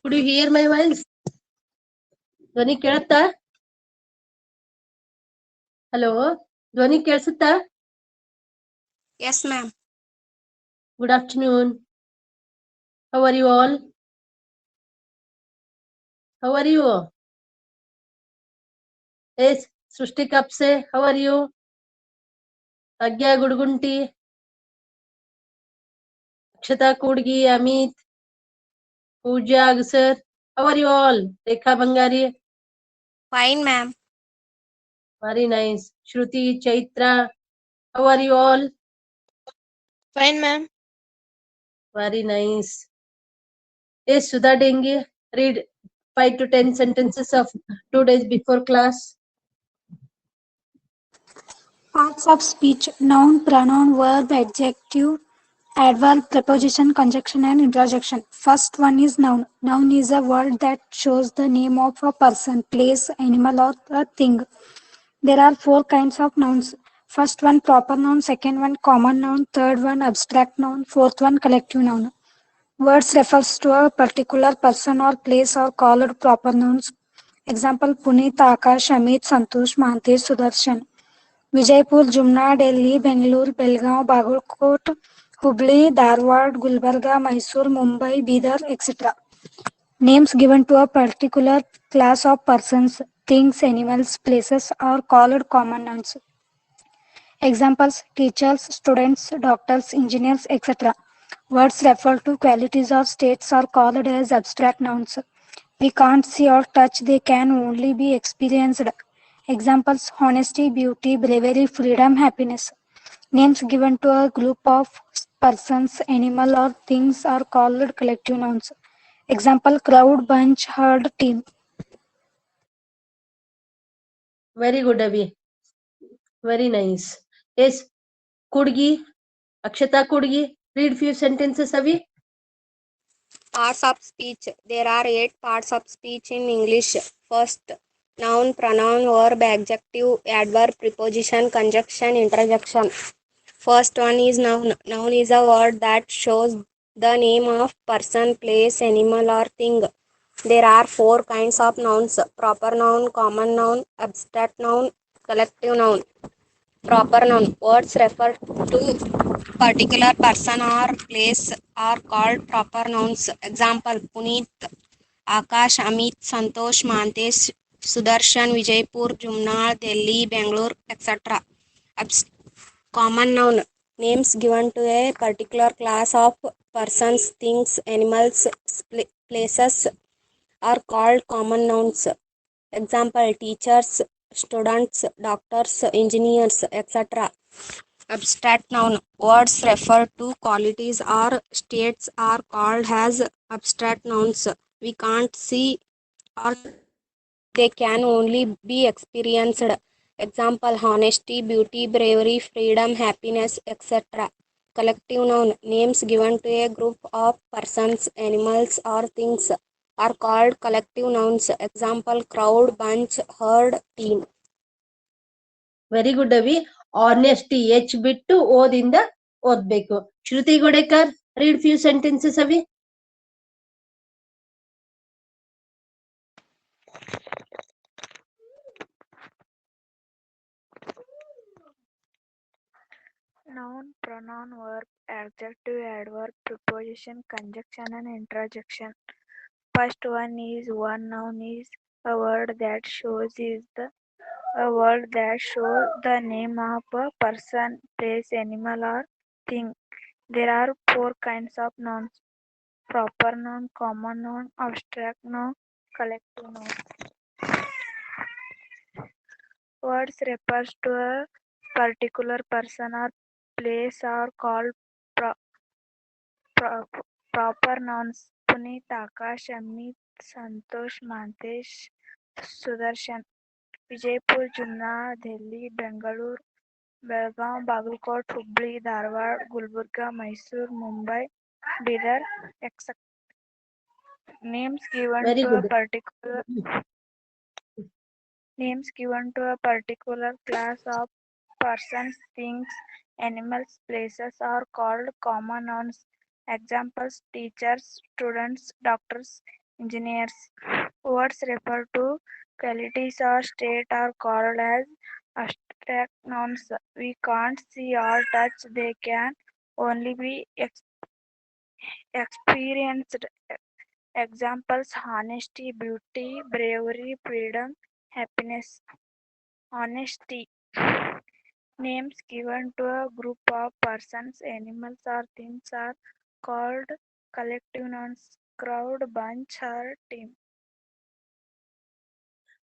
Could you hear my voice? ಧ್ವನಿ ಕೇಳುತ್ತಾ? Hello, ಧ್ವನಿ ಕೇಳಿಸುತ್ತಾ? Yes, ma'am. Good afternoon. How are you all? How are you? Yes, Srushti Kapse, how are you? Agya Gudgunti, Akshata Kudgi, Amit, Pooja Agsar, how are you all? Rekha Bangari, Fine, ma'am. very nice. Shruti, Chaitra, how are you all? Fine, ma'am. Very nice. Yes, Sudha Dengi, read 5 to 10 sentences of 2 days before class. Parts of speech: noun, pronoun, verb, adjective, adverb, preposition, conjunction, and interjection. First one is noun. Noun is a word that shows the name of a person, place, animal, or a thing. There are 4 kinds of nouns. First one proper noun, second one common noun, third one abstract noun, fourth one collective noun. Words refers to a particular person or place or called proper nouns. Example: Puneet, Akash, Amit, Santosh, Mahantesh, Sudarshan. Vijayapura, Jumna, Delhi, Bengaluru, Belgaum, Bagalkot, Hubli, Dharwad, Gulbarga, Mysuru, Mumbai, Bidar, etc. Names given to a particular class of persons, things, animals, places are called common nouns. Examples: teachers, students, doctors, engineers, etc. Words refer to qualities or states are called as abstract nouns. We can't see or touch, they can only be experienced. Examples: honesty, beauty, bravery, freedom, happiness. Names given to a group of persons, animal, or things are called collective nouns. Example: crowd, bunch, herd, team. Very good, Abhi. Very nice. Yes, Kudgi, Akshata Kudgi, read few sentences, Abhi. Parts of speech. There are 8 parts of speech in English. First, noun, pronoun, verb, adjective, adverb, preposition, conjunction, interjection. First one is noun. Noun is a word that shows the name of person, place, animal, or thing. There are 4 kinds of nouns: proper noun, common noun, abstract noun, collective noun. Proper noun. Words refer to particular person or place are called proper nouns. Example: Puneet, Akash, Amit, Santosh, Mantesh, Sudarshan, Vijaypur, Jumnal, Delhi, Bangalore, etc. Common noun. Names given to a particular class of persons, things, animals, places are called common nouns. Example: teachers, students, doctors, engineers, etc. Abstract noun. Words refer to qualities or states are called as abstract nouns. We can't see or they can only be experienced. Example: honesty, beauty, bravery, freedom, happiness, etc. Collective noun. Names given to a group of persons, animals, or things are called collective nouns. Example: crowd, bunch, herd, team. Very good ಅವಿ. Honesty H ಬಿಟ್ಟು ಓದಿಂದ ಓದ್ಬೇಕು. ಶ್ರುತಿ ಗೋಡೆಕರ್, read few sentences ಅವಿ. Noun, pronoun, verb, adjective, adverb, preposition, conjunction, and interjection. First one is one. Noun is a word that shows the name of a person, place, animal, or thing. There are 4 kinds of nouns: proper noun, common noun, abstract noun, collective noun. Words refers to a particular person or place are called proper nouns. Puneet, Akash, Amit, Santosh, Mantesh, Sudarshan. Vijaypur, Jumna, Delhi, Bangalore, Belgaum, Bagalkot, Hubli, Dharwad, Gulbarga, Mysore, Mumbai, Bidar, etc. Names given very to a good. particular class of persons, things, animals, places are called common nouns. Examples: teachers, students, doctors, engineers. Words refer to qualities or state are called as abstract nouns. We can't see or touch, they can only be experienced. Examples: honesty, beauty, bravery, freedom, happiness. Honesty. Names given to a group of persons, animals, or things are called collective nouns. Crowd, bunch, or team.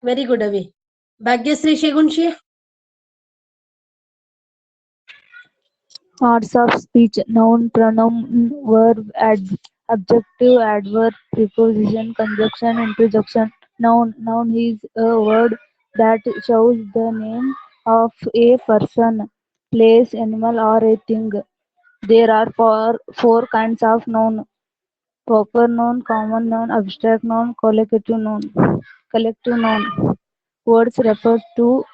Very good, Avi. Bhagyasri Shegunshi. Parts of speech: noun, pronoun, verb, adjective, adverb, preposition, conjunction, interjection. Noun. Noun is a word that shows the name of a person, place, animal, or a thing. There are four kinds of noun: proper noun, common noun, abstract noun, collocative noun. Collective noun. Words refer to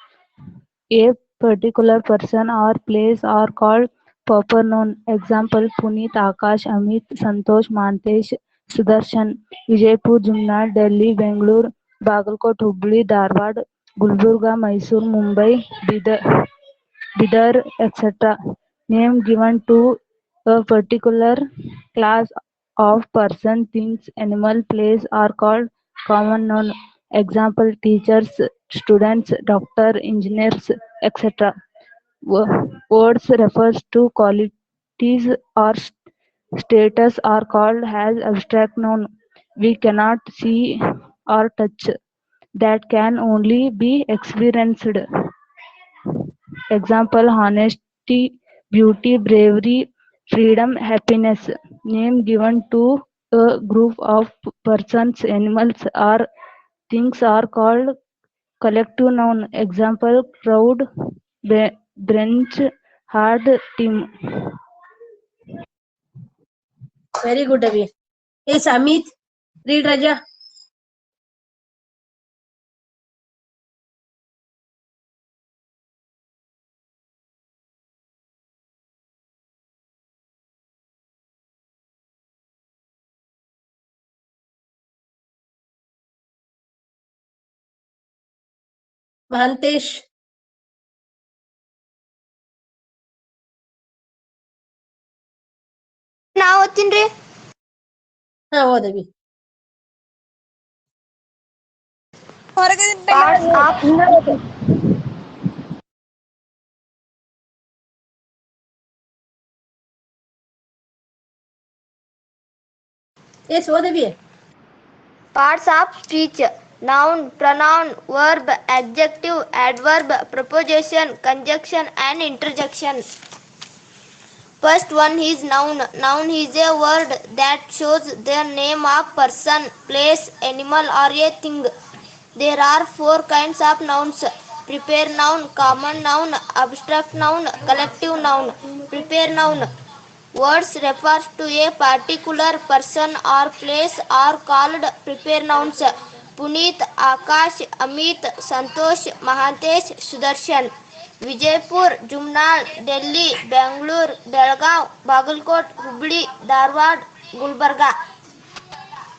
a particular person or place are called proper noun. Example: Puneet, Akash, Amit, Santosh, Mantesh, Sudarshan. Vijaypur, Jumna, Delhi, Bangalore, Bagalkot, Hubli, Dharwad, Gulbarga, Mysore, Mumbai, Bidar, etc. Name given to a particular class of person, things, animal, place are called common noun. Example: teachers, students, doctor, engineers, etc. Words refers to qualities or status are called as abstract noun. We cannot see or touch, that can only be experienced. Example: honesty, beauty, bravery, freedom, happiness. Name given to a group of persons, animals, or things are called collective noun. Example: crowd, branch, hard, team. Very good, Avi. Yes, Amit. Read, Raja. Mahantesh. ನಾ ಓದ್ತೀನ್ರಿ. ಹಾ, ಓದವಿ. Parts of Yes, ಓದವಿ. Parts of speech: noun, pronoun, verb, adjective, adverb, preposition, conjunction, and interjection. First one is noun. Noun is a word that shows the name of person, place, animal, or a thing. There are four kinds of nouns: prepare noun, common noun, abstract noun, collective noun. Prepare noun. Words refer to a particular person or place are called prepare nouns. Puneet, Akash, Amit, Santosh, Mahantesh, Sudarshan. Vijaypur, Jumnal, Delhi, Bangalore, Belgaum, Bagalkot, Hubli, Dharwad, Gulbarga.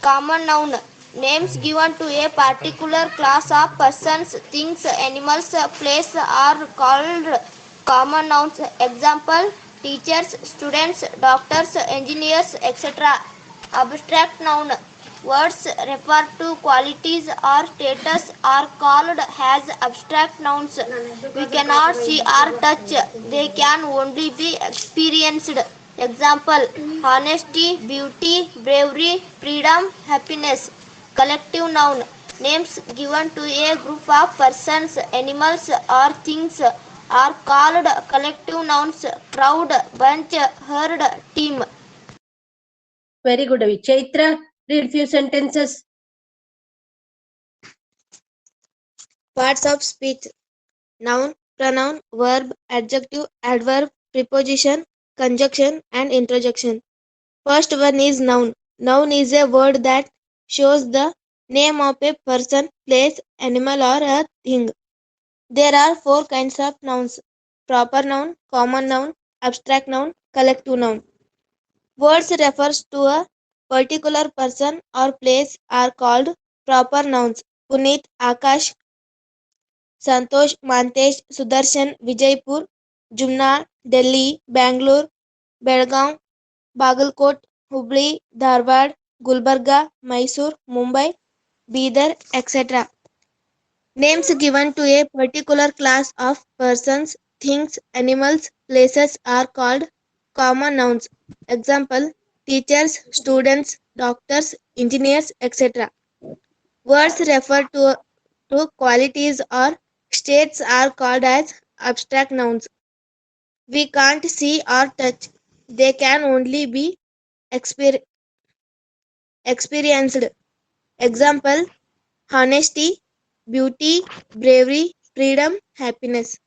Common noun. Names given to a particular class of persons, things, animals, place are called common nouns. Example: teachers, students, doctors, engineers, etc. Abstract noun. Words refer to qualities or status are called as abstract nouns. We cannot see or touch, they can only be experienced. Example: honesty, beauty, bravery, freedom, happiness. Collective noun. Names given to a group of persons, animals, or things are called collective nouns. Crowd, bunch, herd, team. Very good, Avi. Chaitra, read few sentences. Parts of speech: noun, pronoun, verb, adjective, adverb, preposition, conjunction, and interjection. First one is noun. Noun is a word that shows the name of a person, place, animal, or a thing. There are four kinds of nouns: proper noun, common noun, abstract noun, collective noun. Words refers to a Particular person or place are called proper nouns. Puneet, Akash, Santosh, Mantesh, Sudarshan, Vijaypur, Jumna, Delhi, Bangalore, Belgaum, Bagalkot, Hubli, Dharwad, Gulbarga, Mysore, Mumbai, Bidar, etc. Names given to a particular class of persons, things, animals, places are called common nouns. Example: teachers, students, doctors, engineers, etc. Words refer to qualities or states are called as abstract nouns. We can't see or touch. They can only be exper- experienced. Example: honesty, beauty, bravery, freedom, happiness.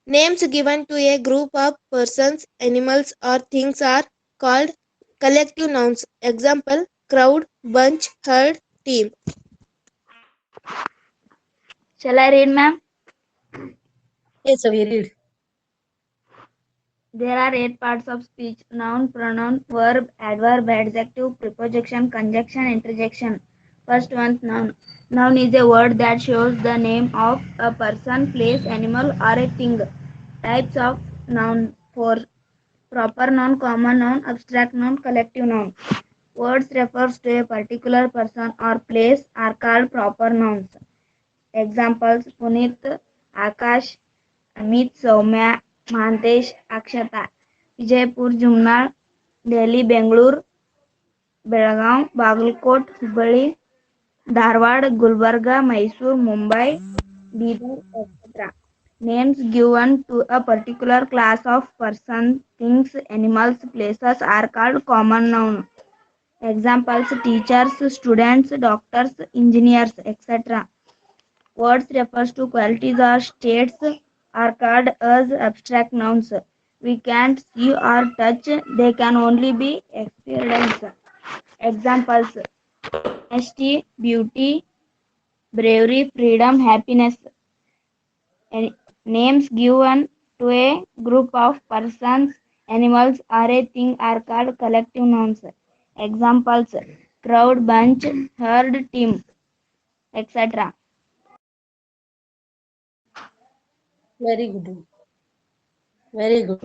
Names given to a group of persons, animals, or things are called collective nouns. Example: crowd, bunch, herd, team. Shall I read, ma'am? Yes, Avi, read. There are 8 parts of speech: noun, pronoun, verb, adverb, adjective, preposition, conjunction, interjection. First one, noun. Noun is a word that shows the name of a person, place, animal, or a thing. Types of noun: 4. Proper noun, common noun, abstract noun, collective noun. Words refers to a particular person or place are called proper nouns. Examples: Puneet, Akash, Amit, Soumya, Mantesh, Akshata. Vijaypur, Jumna, Delhi, Bangalore, Belgaum, Bagalkot, Hubli, Dharwad, Gulbarga, Mysore, Mumbai, Bidar, etc. Names given to a particular class of persons, things, animals, places are called common noun. Examples: teachers, students, doctors, engineers, etc. Words refers to qualities or states are called as abstract nouns. We can't see or touch, they can only be experienced. Examples: honesty, beauty, bravery, freedom, happiness. Names given to a group of persons, animals, or a thing are called collective nouns. Examples: crowd, bunch, herd, team, etc. Very good. Very good.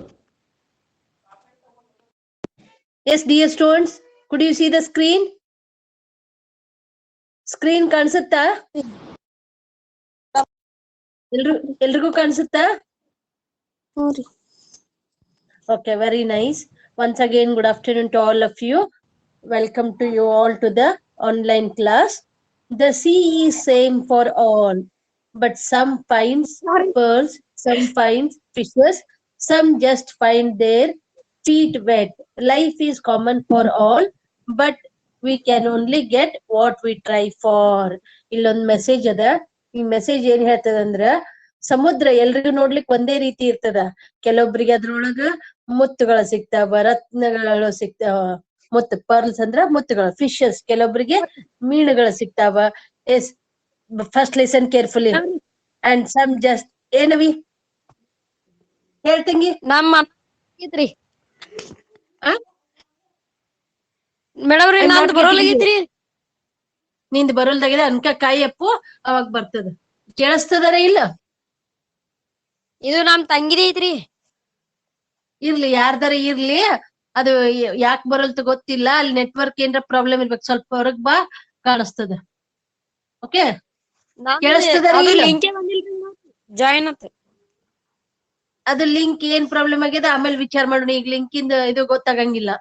Yes, dear students, could you see the screen? Screen ಕಾಣಿಸುತ್ತಾ? ಎಲ್ರಿಗೂ ಕಾಣಿಸುತ್ತಾ? Okay, very nice. Once again, good afternoon to all of you. Welcome to you all to the online class. The sea is same for all, but some finds pearls, some finds fishes, some just find their feet wet. Life is common for all, but we can only get what we try for. ಇಲ್ಲೊಂದು message ಅದ. ಈ message ಏನ್ ಹೇಳ್ತದಂದ್ರ, ಸಮುದ್ರ ಎಲ್ರಿಗೂ ನೋಡ್ಲಿಕ್ ಒಂದೇ ರೀತಿ ಇರ್ತದ. ಕೆಲವೊಬ್ರಿಗೆ ಅದ್ರೊಳಗ ಮುತ್ತುಗಳು ಸಿಗ್ತಾವ, ರತ್ನಗಳು ಸಿಗ್ತಾವ. ಮುತ್ತು ಪರ್ಲ್ಸ್ ಅಂದ್ರ ಮುತ್ತುಗಳು, ಫಿಶಸ್. ಕೆಲವೊಬ್ರಿಗೆ ಮೀನುಗಳು ಸಿಗ್ತಾವ. Yes, first listen carefully. And some just ಏನವಿ ಹೇಳ್ತಂಗಿ ನಮ್ಮ ಇದ್ರಿ ಮೇಡಮ್ ರೀ, ನಂದು ಬರೋಲಾಗೈತ್ರಿ. ನಿಂದ್ ಬರೋಲ್ದಾಗಿದೆ ಅನ್ಕ ಕಾಯಿ ಅಪ್ಪು, ಅವಾಗ ಬರ್ತದ. ಕೇಳಿಸ್ತದಾರ ಇಲ್ಲ? ಇದು ನಮ್ ತಂಗಿದಿ ಐತ್ರಿ. ಇರ್ಲಿ, ಯಾರ್ದಾರ ಇರ್ಲಿ, ಅದು ಯಾಕೆ ಬರಲ್ತ ಗೊತ್ತಿಲ್ಲ. ಅಲ್ಲಿ ನೆಟ್ವರ್ಕ್ ಏನ್ರ ಪ್ರಾಬ್ಲಮ್ ಇರ್ಬೇಕು. ಸ್ವಲ್ಪ ಹೊರಗ್ ಬಾ, ಕಾಣಿಸ್ತದ. ಓಕೆ, ಕೇಳಿಸ್ತದಾರ ಇಲ್ಲ? ಜಾಯಿನ್ ಅಂತ ಅದು ಲಿಂಕ್ ಏನ್ ಪ್ರಾಬ್ಲಮ್ ಆಗ್ಯದ ಆಮೇಲೆ ವಿಚಾರ ಮಾಡೋಣ. ಈಗ ಲಿಂಕ್ ಇಂದ ಇದು ಗೊತ್ತಾಗಂಗಿಲ್ಲ.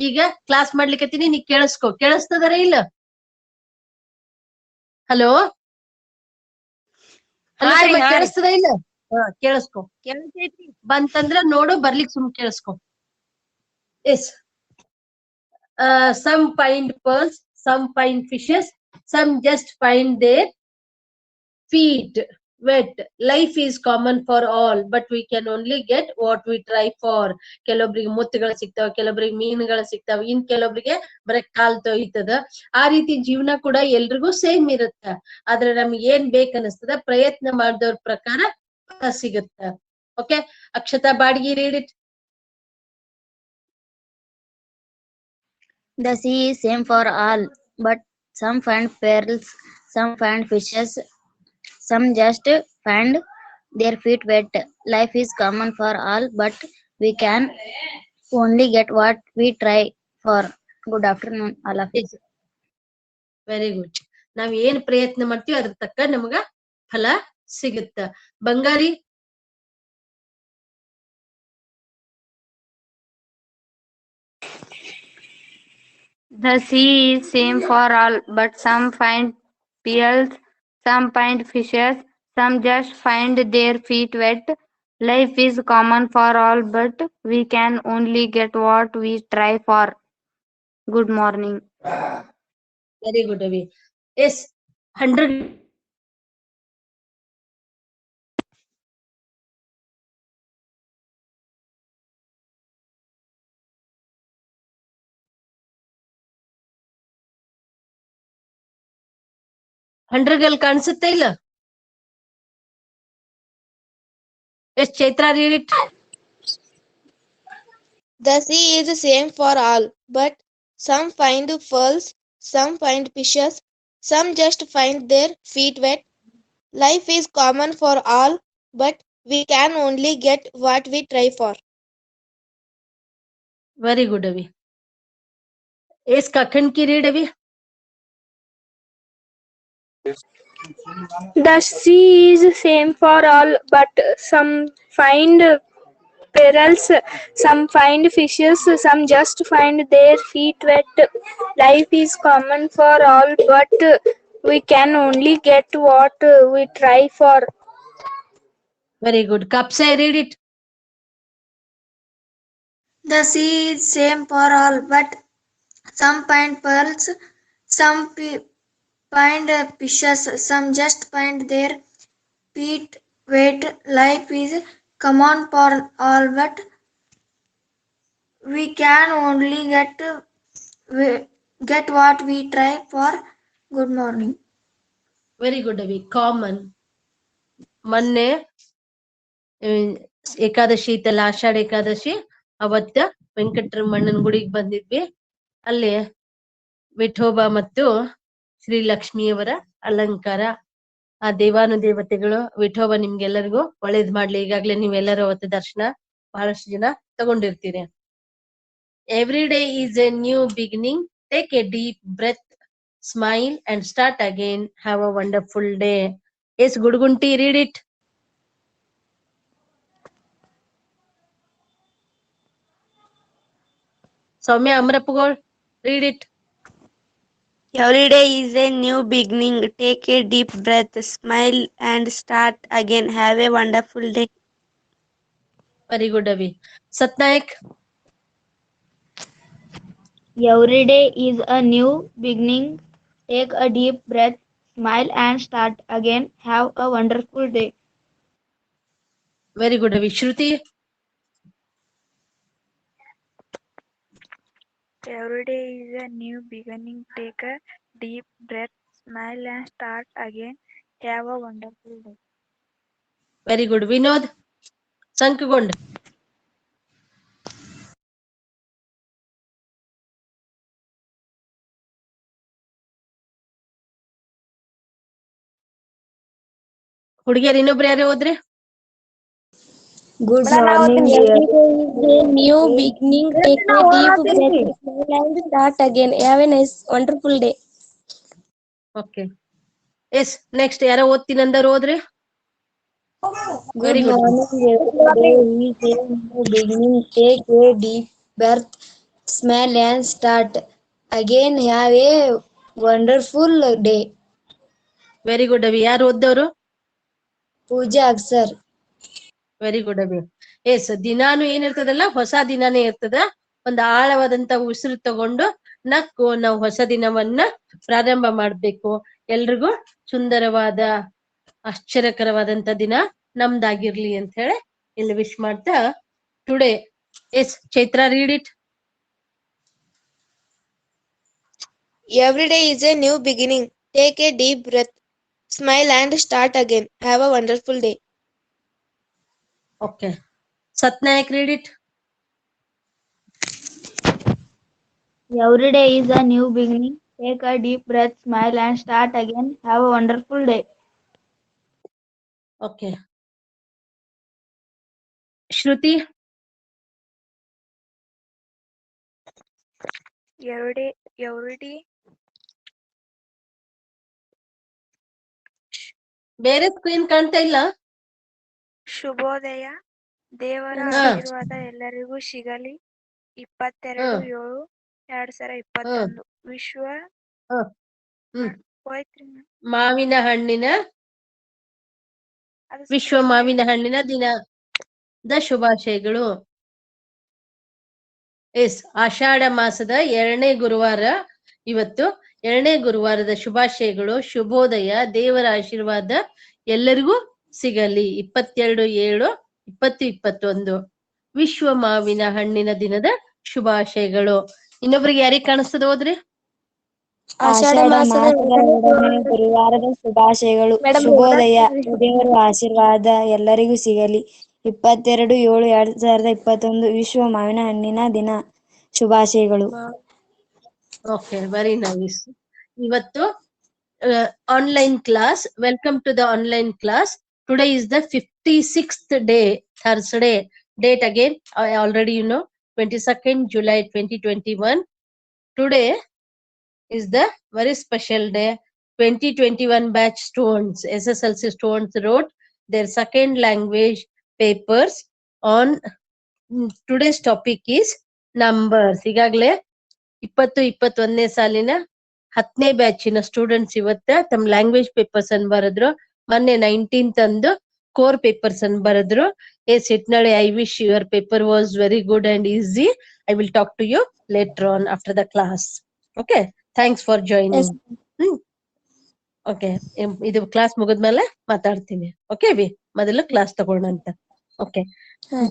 ಈಗ ಕ್ಲಾಸ್ ಮಾಡ್ಲಿಕ್ಕತ್ತೀನಿ, ನೀ ಕೇಳಿಸ್ಕೊ. ಕೇಳಿಸ್ತದಾರ ಇಲ್ಲ? ಹಲೋ ಹಲೋ, ಕೇಳಿಸ್ತದ ಇಲ್ಲ? ಹಾ, ಕೇಳಿಸ್ಕೊ. ಬಂತಂದ್ರ ನೋಡು, ಬರ್ಲಿಕ್ ಸುಮ್ ಕೇಳಿಸ್ಕೊ. Yes, some find pearls, some find fishes, some just find their feet wet. Life is common for all, but we can only get what we try for. ಕೆಲವೊಬ್ರಿಗೆ ಮುತ್ತುಗಳು ಸಿಗ್ತಾವ, ಕೆಲವೊಬ್ರಿಗೆ ಮೀನುಗಳು ಸಿಗ್ತಾವ, ಇನ್ ಕೆಲವೊಬ್ರಿಗೆ ಬರೀ ಕಾಲ್ ತೊಯ್ತದ. ಆ ರೀತಿ ಜೀವನ ಕೂಡ ಎಲ್ರಿಗೂ ಸೇಮ್ ಇರುತ್ತ. ಆದ್ರೆ ನಮ್ಗೆ ಏನ್ ಬೇಕನ್ನಿಸ್ತದ, ಪ್ರಯತ್ನ ಮಾಡಿದವ್ರ ಪ್ರಕಾರ ಸಿಗುತ್ತ. ಓಕೆ, ಅಕ್ಷತಾ ಬಾಡ್ಗಿ, read it. The sea is same for all, but some find pearls, some find fishes, some just find their feet wet. Life is common for all, but we can only get what we try for. Good afternoon, all of you. Very good. ನಾವ್ ಏನ್ ಪ್ರಯತ್ನ ಮಾಡ್ತೀವಿ ಅದ್ರ ತಕ್ಕ ನಮಗ ಫಲ ಸಿಗುತ್ತ. ಬಂಗಾರಿ The sea is same for all, but some find pearls, some find fishes, some just find their feet wet. Life is common for all, but we can only get what we try for. Good morning. Very good Avi. Yes 100 100 ಕಾಣಿಸುತ್ತೆ ಇಲ್ಲ? Yes Chaitra read it. The sea is the same for all, but some find pearls, some find fishes, some just find their feet wet. Life is common for all, but we can only get what we try for. Very good Avi. S ಕಖನ್ಕಿ read ಅವಿ. The sea is same for all, but some find pearls, some find fishes, some just find their feet wet. Life is common for all, but we can only get what we try for. Very good. ಕಪ್ಸೆ read it. The sea is same for all, but some find pearls, some find fishes, some just find their feet wet. Life is common for all, but we can only get what we try for. Good morning. Very good ಅವಿ. Common. ಮೊನ್ನೆ ಏಕಾದಶಿ ಇತ್ತಲ್ಲ, ಆಷಾಢ ಏಕಾದಶಿ, ಅವತ್ತ ವೆಂಕಟರಮಣ್ಣನ ಗುಡಿಗೆ ಬಂದಿದ್ವಿ. ಅಲ್ಲಿ ವಿಠೋಬ ಮತ್ತು ಶ್ರೀ ಲಕ್ಷ್ಮಿಯವರ ಅಲಂಕಾರ, ಆ ದೇವಾನುದೇವತೆಗಳು, ವಿಠೋಬ ನಿಮ್ಗೆಲ್ಲರಿಗೂ ಒಳ್ಳೇದ್ ಮಾಡ್ಲಿ. ಈಗಾಗ್ಲೇ ನೀವೆಲ್ಲರೂ ಅವತ್ತು ದರ್ಶನ ಬಹಳಷ್ಟು ಜನ ತಗೊಂಡಿರ್ತೀರಿ. Every day is a new beginning. Take a deep breath, smile and start again. Have a wonderful day. Yes Gudgunti read it. Soumya Amarappagol read it. Every day is a new beginning. Take a deep breath, smile, and start again. Have a wonderful day. Very good ಅವಿ. ಸತ್ನಾಯಕ್. Every day is a new beginning. Take a deep breath, smile and start again. Have a wonderful day. Very good ಅವಿ. ಶ್ರುತಿ. Every day is a new beginning. Take a deep breath, smile, and start again. Have a wonderful day. Very good. Vinod Sankagond. ಹುಡುಗಿಯರ್ ಇನ್ನೊಬ್ರು ಯಾರು ಹೋದ್ರಿ? Good morning, dear. Every day is a new beginning. Take a deep breath, smile and start again. Have a nice, wonderful day. Okay. Yes next ಯಾರೋ ಓದ್ತೀನಂದವ್ರು ಹೋದ್ರಿ? Good very good. morning. Every day is a new beginning. Take a deep breath, smile and start again. Have a wonderful day. Very good Avi. ಯಾರು ಓದ್ದವ್ರು? Pooja Aksar. Very good Abhi. Yes ದಿನಾನು ಏನಿರ್ತದಲ್ಲ, ಹೊಸ ದಿನಾನೇ ಇರ್ತದ. ಒಂದು ಆಳವಾದಂತ ಉಸಿರು ತಗೊಂಡು ನಕ್ಕು ನಾವು ಹೊಸ ದಿನವನ್ನ ಪ್ರಾರಂಭ ಮಾಡ್ಬೇಕು. ಎಲ್ರಿಗೂ ಸುಂದರವಾದ ಆಶ್ಚರ್ಯಕರವಾದಂತ ದಿನ ನಮ್ದಾಗಿರ್ಲಿ ಅಂತ ಹೇಳಿ ಇಲ್ಲಿ ವಿಶ್ ಮಾಡ್ತಾ today. Yes Chaitra read it. Every day is a new beginning. Take a deep breath, smile, and start again. Have a wonderful day. Okay. Satnayak read it. Every day is a new beginning. Take a deep breath, smile, and start again. Have a wonderful day. Okay. Shruti, every day ಬೇರೆ screen ಕಾಣ್ತಾ ಇಲ್ಲ? ಶುಭೋದಯ. ದೇವರ ಹಾ. ಆಶೀರ್ವಾದ ಎಲ್ಲರಿಗೂ ಸಿಗಲಿ. 22/7/2021 ವಿಶ್ವ ಹೋಯ್ತ್ರಿ ma'am. ಮಾವಿನ ಹಣ್ಣಿನ ಅದು ವಿಶ್ವ ಮಾವಿನ ಹಣ್ಣಿನ ದಿನದ ಶುಭಾಶಯಗಳು. ಎಸ್, ಆಷಾಢ ಮಾಸದ 2ನೇ ಗುರುವಾರ ಇವತ್ತು. 2ನೇ ಗುರುವಾರದ ಶುಭಾಶಯಗಳು. ಶುಭೋದಯ. ದೇವರ ಆಶೀರ್ವಾದ ಎಲ್ಲರಿಗೂ ಸಿಗಲಿ. 22/7/2021 ವಿಶ್ವ ಮಾವಿನ ಹಣ್ಣಿನ ದಿನದ ಶುಭಾಶಯಗಳು. ಇನ್ನೊಬ್ರಿಗೆ ಯಾರಿಗೆ ಕಾಣಿಸ್ತದ ಹೋದ್ರಿ? ಆಷಾಢ ಮಾಸದ 2ನೇ ಗುರುವಾರದ ಶುಭಾಶಯಗಳು. ಶುಭೋದಯ. ದೇವರ ಆಶೀರ್ವಾದ ಎಲ್ಲರಿಗೂ ಸಿಗಲಿ. 22/7/2021 ವಿಶ್ವ ಮಾವಿನ ಹಣ್ಣಿನ ದಿನ ಶುಭಾಶಯಗಳು. Okay, very nice. ಇವತ್ತು online class. Welcome to the online class. Today is the 56th day, Thursday. Date again, already you know, 22nd July 2021. Today is the very special day. 2021 batch students, SSLC students wrote their second language papers on today's topic is numbers. ಈಗಾಗಲೇ 2021ನೇ ಸಾಲಿನ 10ನೇ ಬ್ಯಾಚಿನ students ಇವತ್ತ ತಮ್ಮ language papers ಅನ್ನು ಬರೆದ್ರು. ಮೊನ್ನೆ 19th ಅಂದು core papers ಅನ್ನು ಬರೆದ್ರು. Sitnale, I wish your paper was very good and easy. I will talk to you later on after the class. Okay, thanks for joining. Okay, ಇದು class ಮುಗಿದ್ಮೇಲೆ ಮಾತಾಡ್ತೀನಿ. Okay V, ಮೊದಲು class ತಗೊಳ್ಳೋಣ. Okay,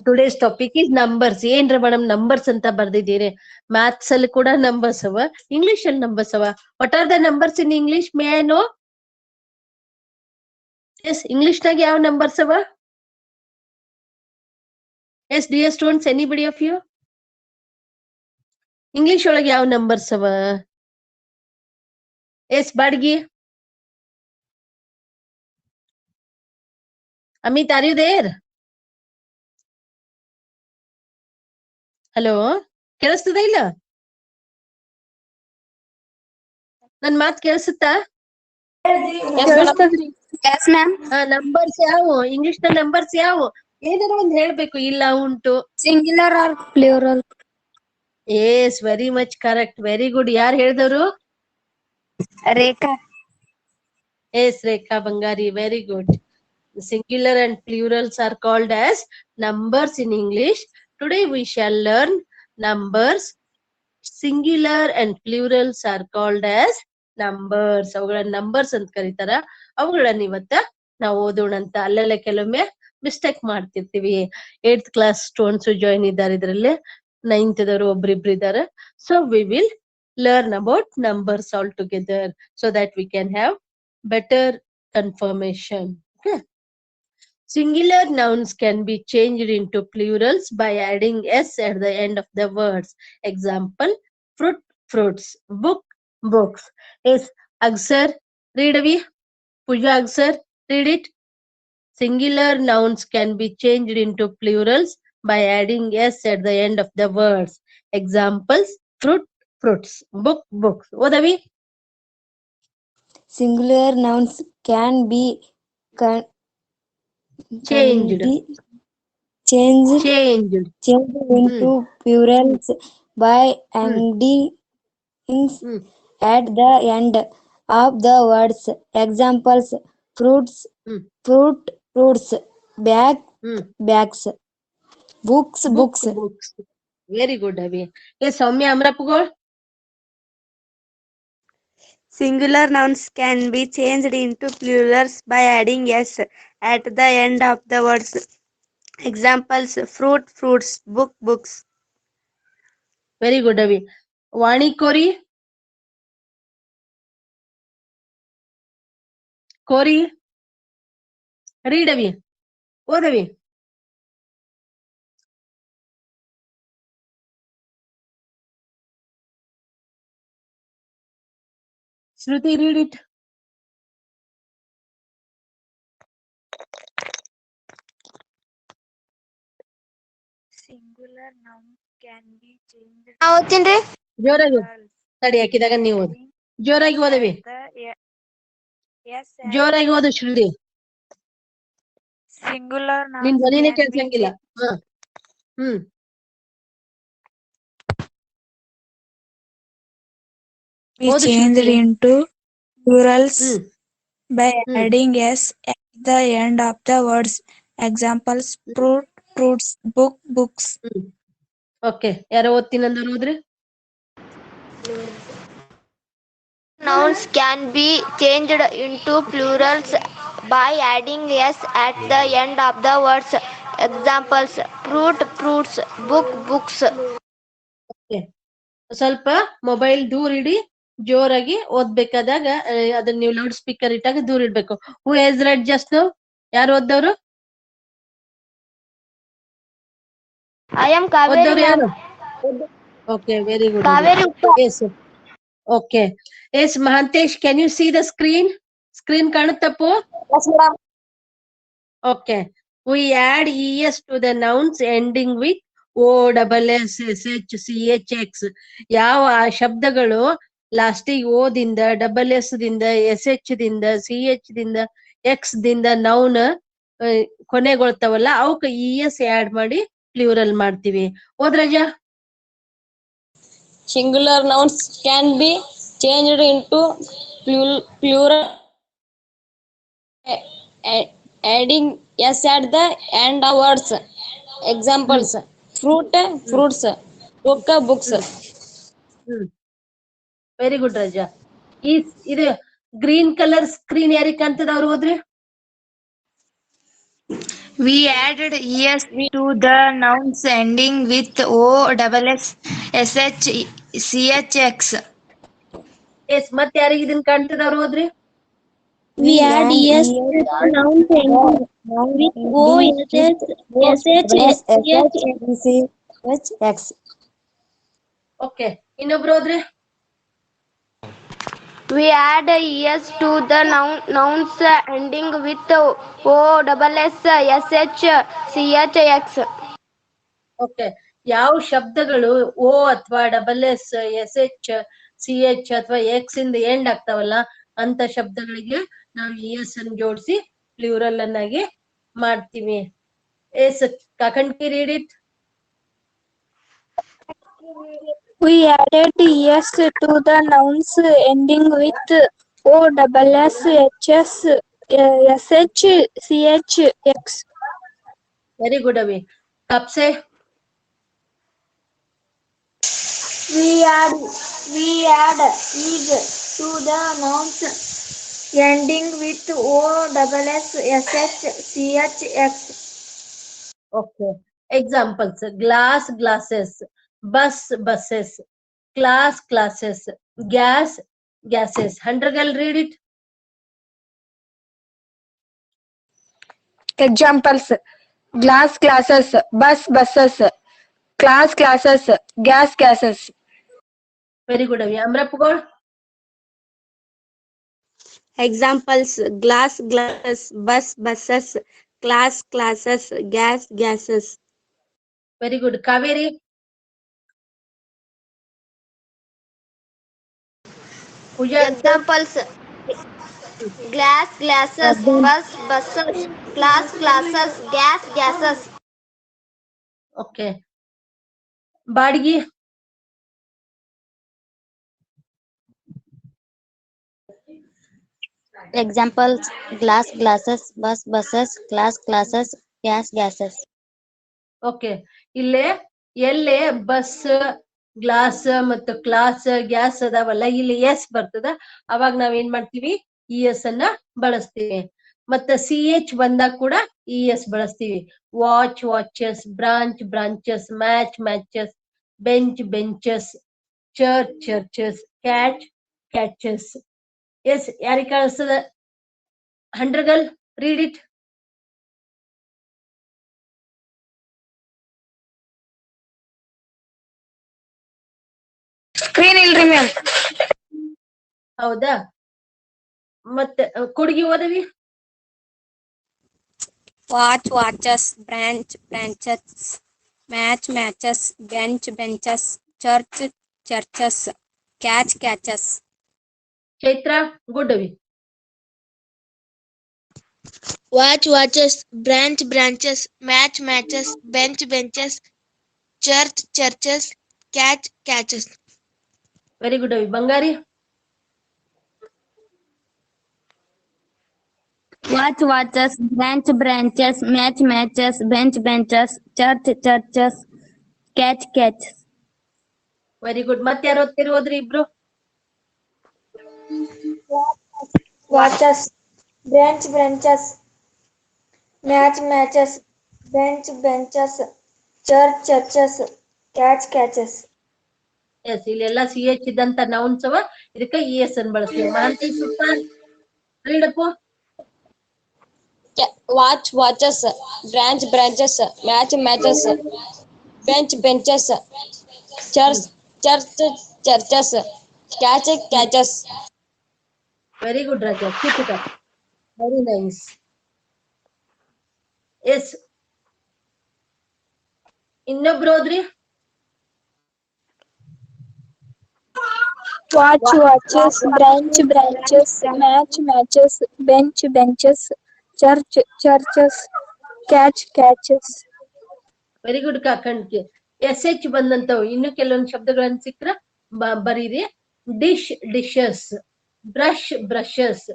today's topic is numbers. ಏನ್ರ madam numbers ಅಂತ ಬರ್ದಿದ್ದೀರಿ? Maths ಅಲ್ಲಿ ಕೂಡ numbers ಅವ, ಇಂಗ್ಲಿಷ್ ಅಲ್ಲಿ ನಂಬರ್ಸ್ ಅವ. What are the numbers in English? May I know? Yes, English ನಾಗ ಯಾವ ನಂಬರ್ಸ್ ಅವ? Yes dear students, anybody of you? English ಒಳಗೆ ಯಾವ ನಂಬರ್ಸ್ ಅವ? Yes Badgi. Amit, are you there? Hello, ಕೇಳಿಸ್ತದ ಇಲ್ಲ? ನನ್ ಮಾತ್ ಕೇಳಿಸುತ್ತಾ? ನಂಬರ್ಸ್ ಯಾವ ಇಂಗ್ಲಿಷ್ ನ ನಂಬರ್ಸ್ ಯಾವ? ಏನಾರ ಒಂದ್ ಹೇಳ್ಬೇಕು. ಇಲ್ಲ ಉಂಟು. Singular or plural? Yes, very much correct, very good. ಯಾರು ಹೇಳಿದವರು? Rekha. Yes, Rekha Bangari, very good. Singular and plurals are called as numbers in English. Today we shall learn numbers. Singular and plurals are called as numbers. ಅವುಗಳ numbers ಅಂತ ಕರೀತಾರ. ಅವುಗಳನ್ನ ಇವತ್ತ ನಾವು ಓದೋಣ ಅಂತ. ಅಲ್ಲೆಲ್ಲ ಕೆಲವೊಮ್ಮೆ ಮಿಸ್ಟೇಕ್ ಮಾಡ್ತಿರ್ತೀವಿ. 8th ಕ್ಲಾಸ್ ಸ್ಟೂಡೆಂಟ್ಸ್ ಜಾಯಿನ್ ಇದ್ದಾರೆ ಇದರಲ್ಲಿ, 9th ದವರು ಒಬ್ರಿಬ್ರು ಇದ್ದಾರೆ. So we will learn about numbers all together so that we can have better confirmation. Okay. Singular nouns can be changed into plurals by adding s at the end of the words. Example, fruit, fruits, book, books. Yes, Agsar, read avi. Pooja, Agsar, read it. Singular nouns can be changed into plurals by adding s at the end of the words. Examples, fruit, fruits, book, books. Odavi. Singular nouns can be Changed into plurals by adding at the end of the words. Examples, fruits, fruits, bags, books, books. Very good, Avi. Yes, Soumya Amrapugol. Singular nouns can be changed into plurals by adding s at the end of the words. Examples, fruit, fruits, book, books. Very good, Avi. Vani Kori. Kori. Read, Avi. What, Avi? Shruti, read it. Singular nouns can be changed ಓದ್ತೀನಿ ಜೋರಾಗಿ ಓದು. plurals ತಡಿ ಹಾಕಿದಾಗ ನೀವು ಓದು. ಜೋರಾಗಿ ಓದವಿ. Yes, ಜೋರಾಗಿ ಓದು ಶ್ರುತಿ. singular ನಿನ್ nouns ಧ್ವನಿನೇ can be ಕೇಳ್ಸಂಗಿಲ್ಲ. ಹ. ಓದು changed Shruti. into plurals by hmm. adding s at the end of the words. Examples: fruit, fruits; book, books. Okay, ಯಾರೋ ಓದ್ತೀನಂದ್ರೆ ಹೋದ್ರಿ. Nouns can be changed into plurals by adding s at the end of the words. Examples: fruit, fruits; book, books. Okay, ಸ್ವಲ್ಪ mobile ದೂರ ಇಡಿ. ಜೋರಾಗಿ ಓದ್ಬೇಕಾದಾಗ ಅದನ್ನ ನೀವು loud speaker ಇಟ್ಟಾಗ ದೂರ ಇಡ್ಬೇಕು. Who has read just now? ಯಾರು ಓದ್ದವ್ರು? I am Kaveri ಓದ್ದವ್ರು ma'am. ಯಾರು? Okay, very good. Kaveri Uppa. Yes. Okay. Yes Mahantesh, can you see the screen? Screen ಕಾಣುತ್ತಪ್ಪು? Yes, madam. Okay. We add es to the nouns ending with o, double s, sh, ch, x. ಯಾವ ಆ ಶಬ್ದಗಳು ಲಾಸ್ಟಿಗೆ ಓ ದಿಂದ, double S ದಿಂದ, S H ದಿಂದ, C H ದಿಂದ, X ದಿಂದ ನೌನ್ ಕೊನೆಗೊಳ್ತಾವಲ್ಲ ಅವಕ್ಕೆ es ಆಡ್ ಮಾಡಿ ಪ್ಲೂರಲ್ ಮಾಡ್ತೀವಿ. ಓದ್ರಜ. Singular nouns can be changed into plural adding s at the end of words. Examples: fruit, fruits; book, books. Very good ರಜ. ಇದು green colour screen ಯಾರಿಗೆ ಕಾಣ್ತದ ಅವ್ರು ಹೋದ್ರಿ. We added es to the nouns ending with o, double s, sh, chx. Yes ಮತ್ತೆ ಯಾರಿಗೆ ಇದನ್ನ ಕಾಣ್ತದ ಅವ್ರು ಹೋದ್ರಿ. We add es to the nouns ending with o, x. Okay, ಇನ್ನೊಬ್ರು ಹೋದ್ರಿ. We add es to the nouns ending with o, double s, sh, ch, x. Okay, ಯಾವ ಶಬ್ದಗಳು ಓ ಅಥವಾ double S, S H, C H ಅಥವಾ X ಇಂದ end ಆಗ್ತಾವಲ್ಲ ಅಂತ ಶಬ್ದಗಳಿಗೆ ನಾವು ಎಸ್ ಅನ್ನು ಜೋಡಿಸಿ ಪ್ಲೂರಲ್ ಅನ್ನಾಗಿ ಮಾಡ್ತೀವಿ. Yes Kakandki, read it. We added es to the nouns ending with o, double s, hs, sh, ch, x. Very good ಅವಿ. ಕಪ್ಸೆ. We add is to the nouns ending with o, double s, sh, ch, x. Okay, examples: glass, glasses; bus, buses; class, classes; gas, gases. Handragal, read it. Examples: glass, glasses; bus, buses; class, classes; gas, gases. Very good ಅವಿ. Amrappagol. Examples: glass, glasses; bus, buses; class, classes; gas, gases. Very good. Kaveri. Pooja. Examples: glass, glasses; bus, buses; class, classes; gas, gases. Okay, Badgi. Examples: glass, glasses; bus, buses; class, classes; gas, gases. Okay, ಇಲ್ಲೇ ಎಲ್ಲೇ bus, glass ಮತ್ತು class, gas ಅದಾವಲ್ಲ ಇಲ್ಲಿ S ಬರ್ತದ, ಅವಾಗ ನಾವ್ ಏನ್ ಮಾಡ್ತೀವಿ, E S ಅನ್ನ ಬಳಸ್ತೀವಿ. ಮತ್ತೆ ಸಿ ಎಚ್ ಬಂದಾಗ ಕೂಡ ಇ ಎಸ್ ಬಳಸ್ತೀವಿ. Watch, watches; branch, branches; match, matches; bench, benches; church, churches; catch, catches. Yes ಯಾರಿಗೆ ಕಳಿಸ್ತದ? Handragal, read it. Screen ilri ma'am. ಹೌದಾ? ಮತ್ತೆ ಕೊಡುಗಿ ಓದವಿ. watch, watches, branch, branches, match, matches, bench, benches, church, churches, catch, catches. Chaitra ಗುಡ್ಡವಿ. watch, watches, branch, branches, match, matches, bench, benches, church, churches, catch, catches. Very good ಅವಿ. ಬಂಗಾರಿ. watch, watches, branch, branches, match, matches, bench, benches, church, churches, catch, catches. Very good. ಮತ್ತೆ ಯಾರು ಓದ್ತೀರಿ? ಓದ್ರಿ ಇಬ್ರು. watches, branch branches, match matches, bench benches, church churches, catch catches. Yes, ಇಲ್ಲೆಲ್ಲ C H ಇದ್ದಂತ nouns ಅವ. ಇದಕ್ಕ E S ಅನ್ ಬಳಸ್ತೀವಿ. ಮಾಂತಿ ಸೂಪರ್ ರೀಡಪ್ಪು. watch, watches, branch, branches, match, matches, bench, benches, church, church, churches, catch, catches. Very good Raja. Keep it up. Very nice. Yes, ಇನ್ನೊಬ್ರು ಹೋದ್ರಿ. watch, watches, branch, branches, match, matches, bench, benches, church, churches, catch, catches. Very good ಕಾಕಂಡ್ಗೆ. S H ಬಂದಂತವು. ಇನ್ನು ಕೆಲವೊಂದು ಶಬ್ದಗಳನ್ನ ಸಿಕ್ಕ್ರ ಬರೀರಿ. Dish, dishes, brush, brushes,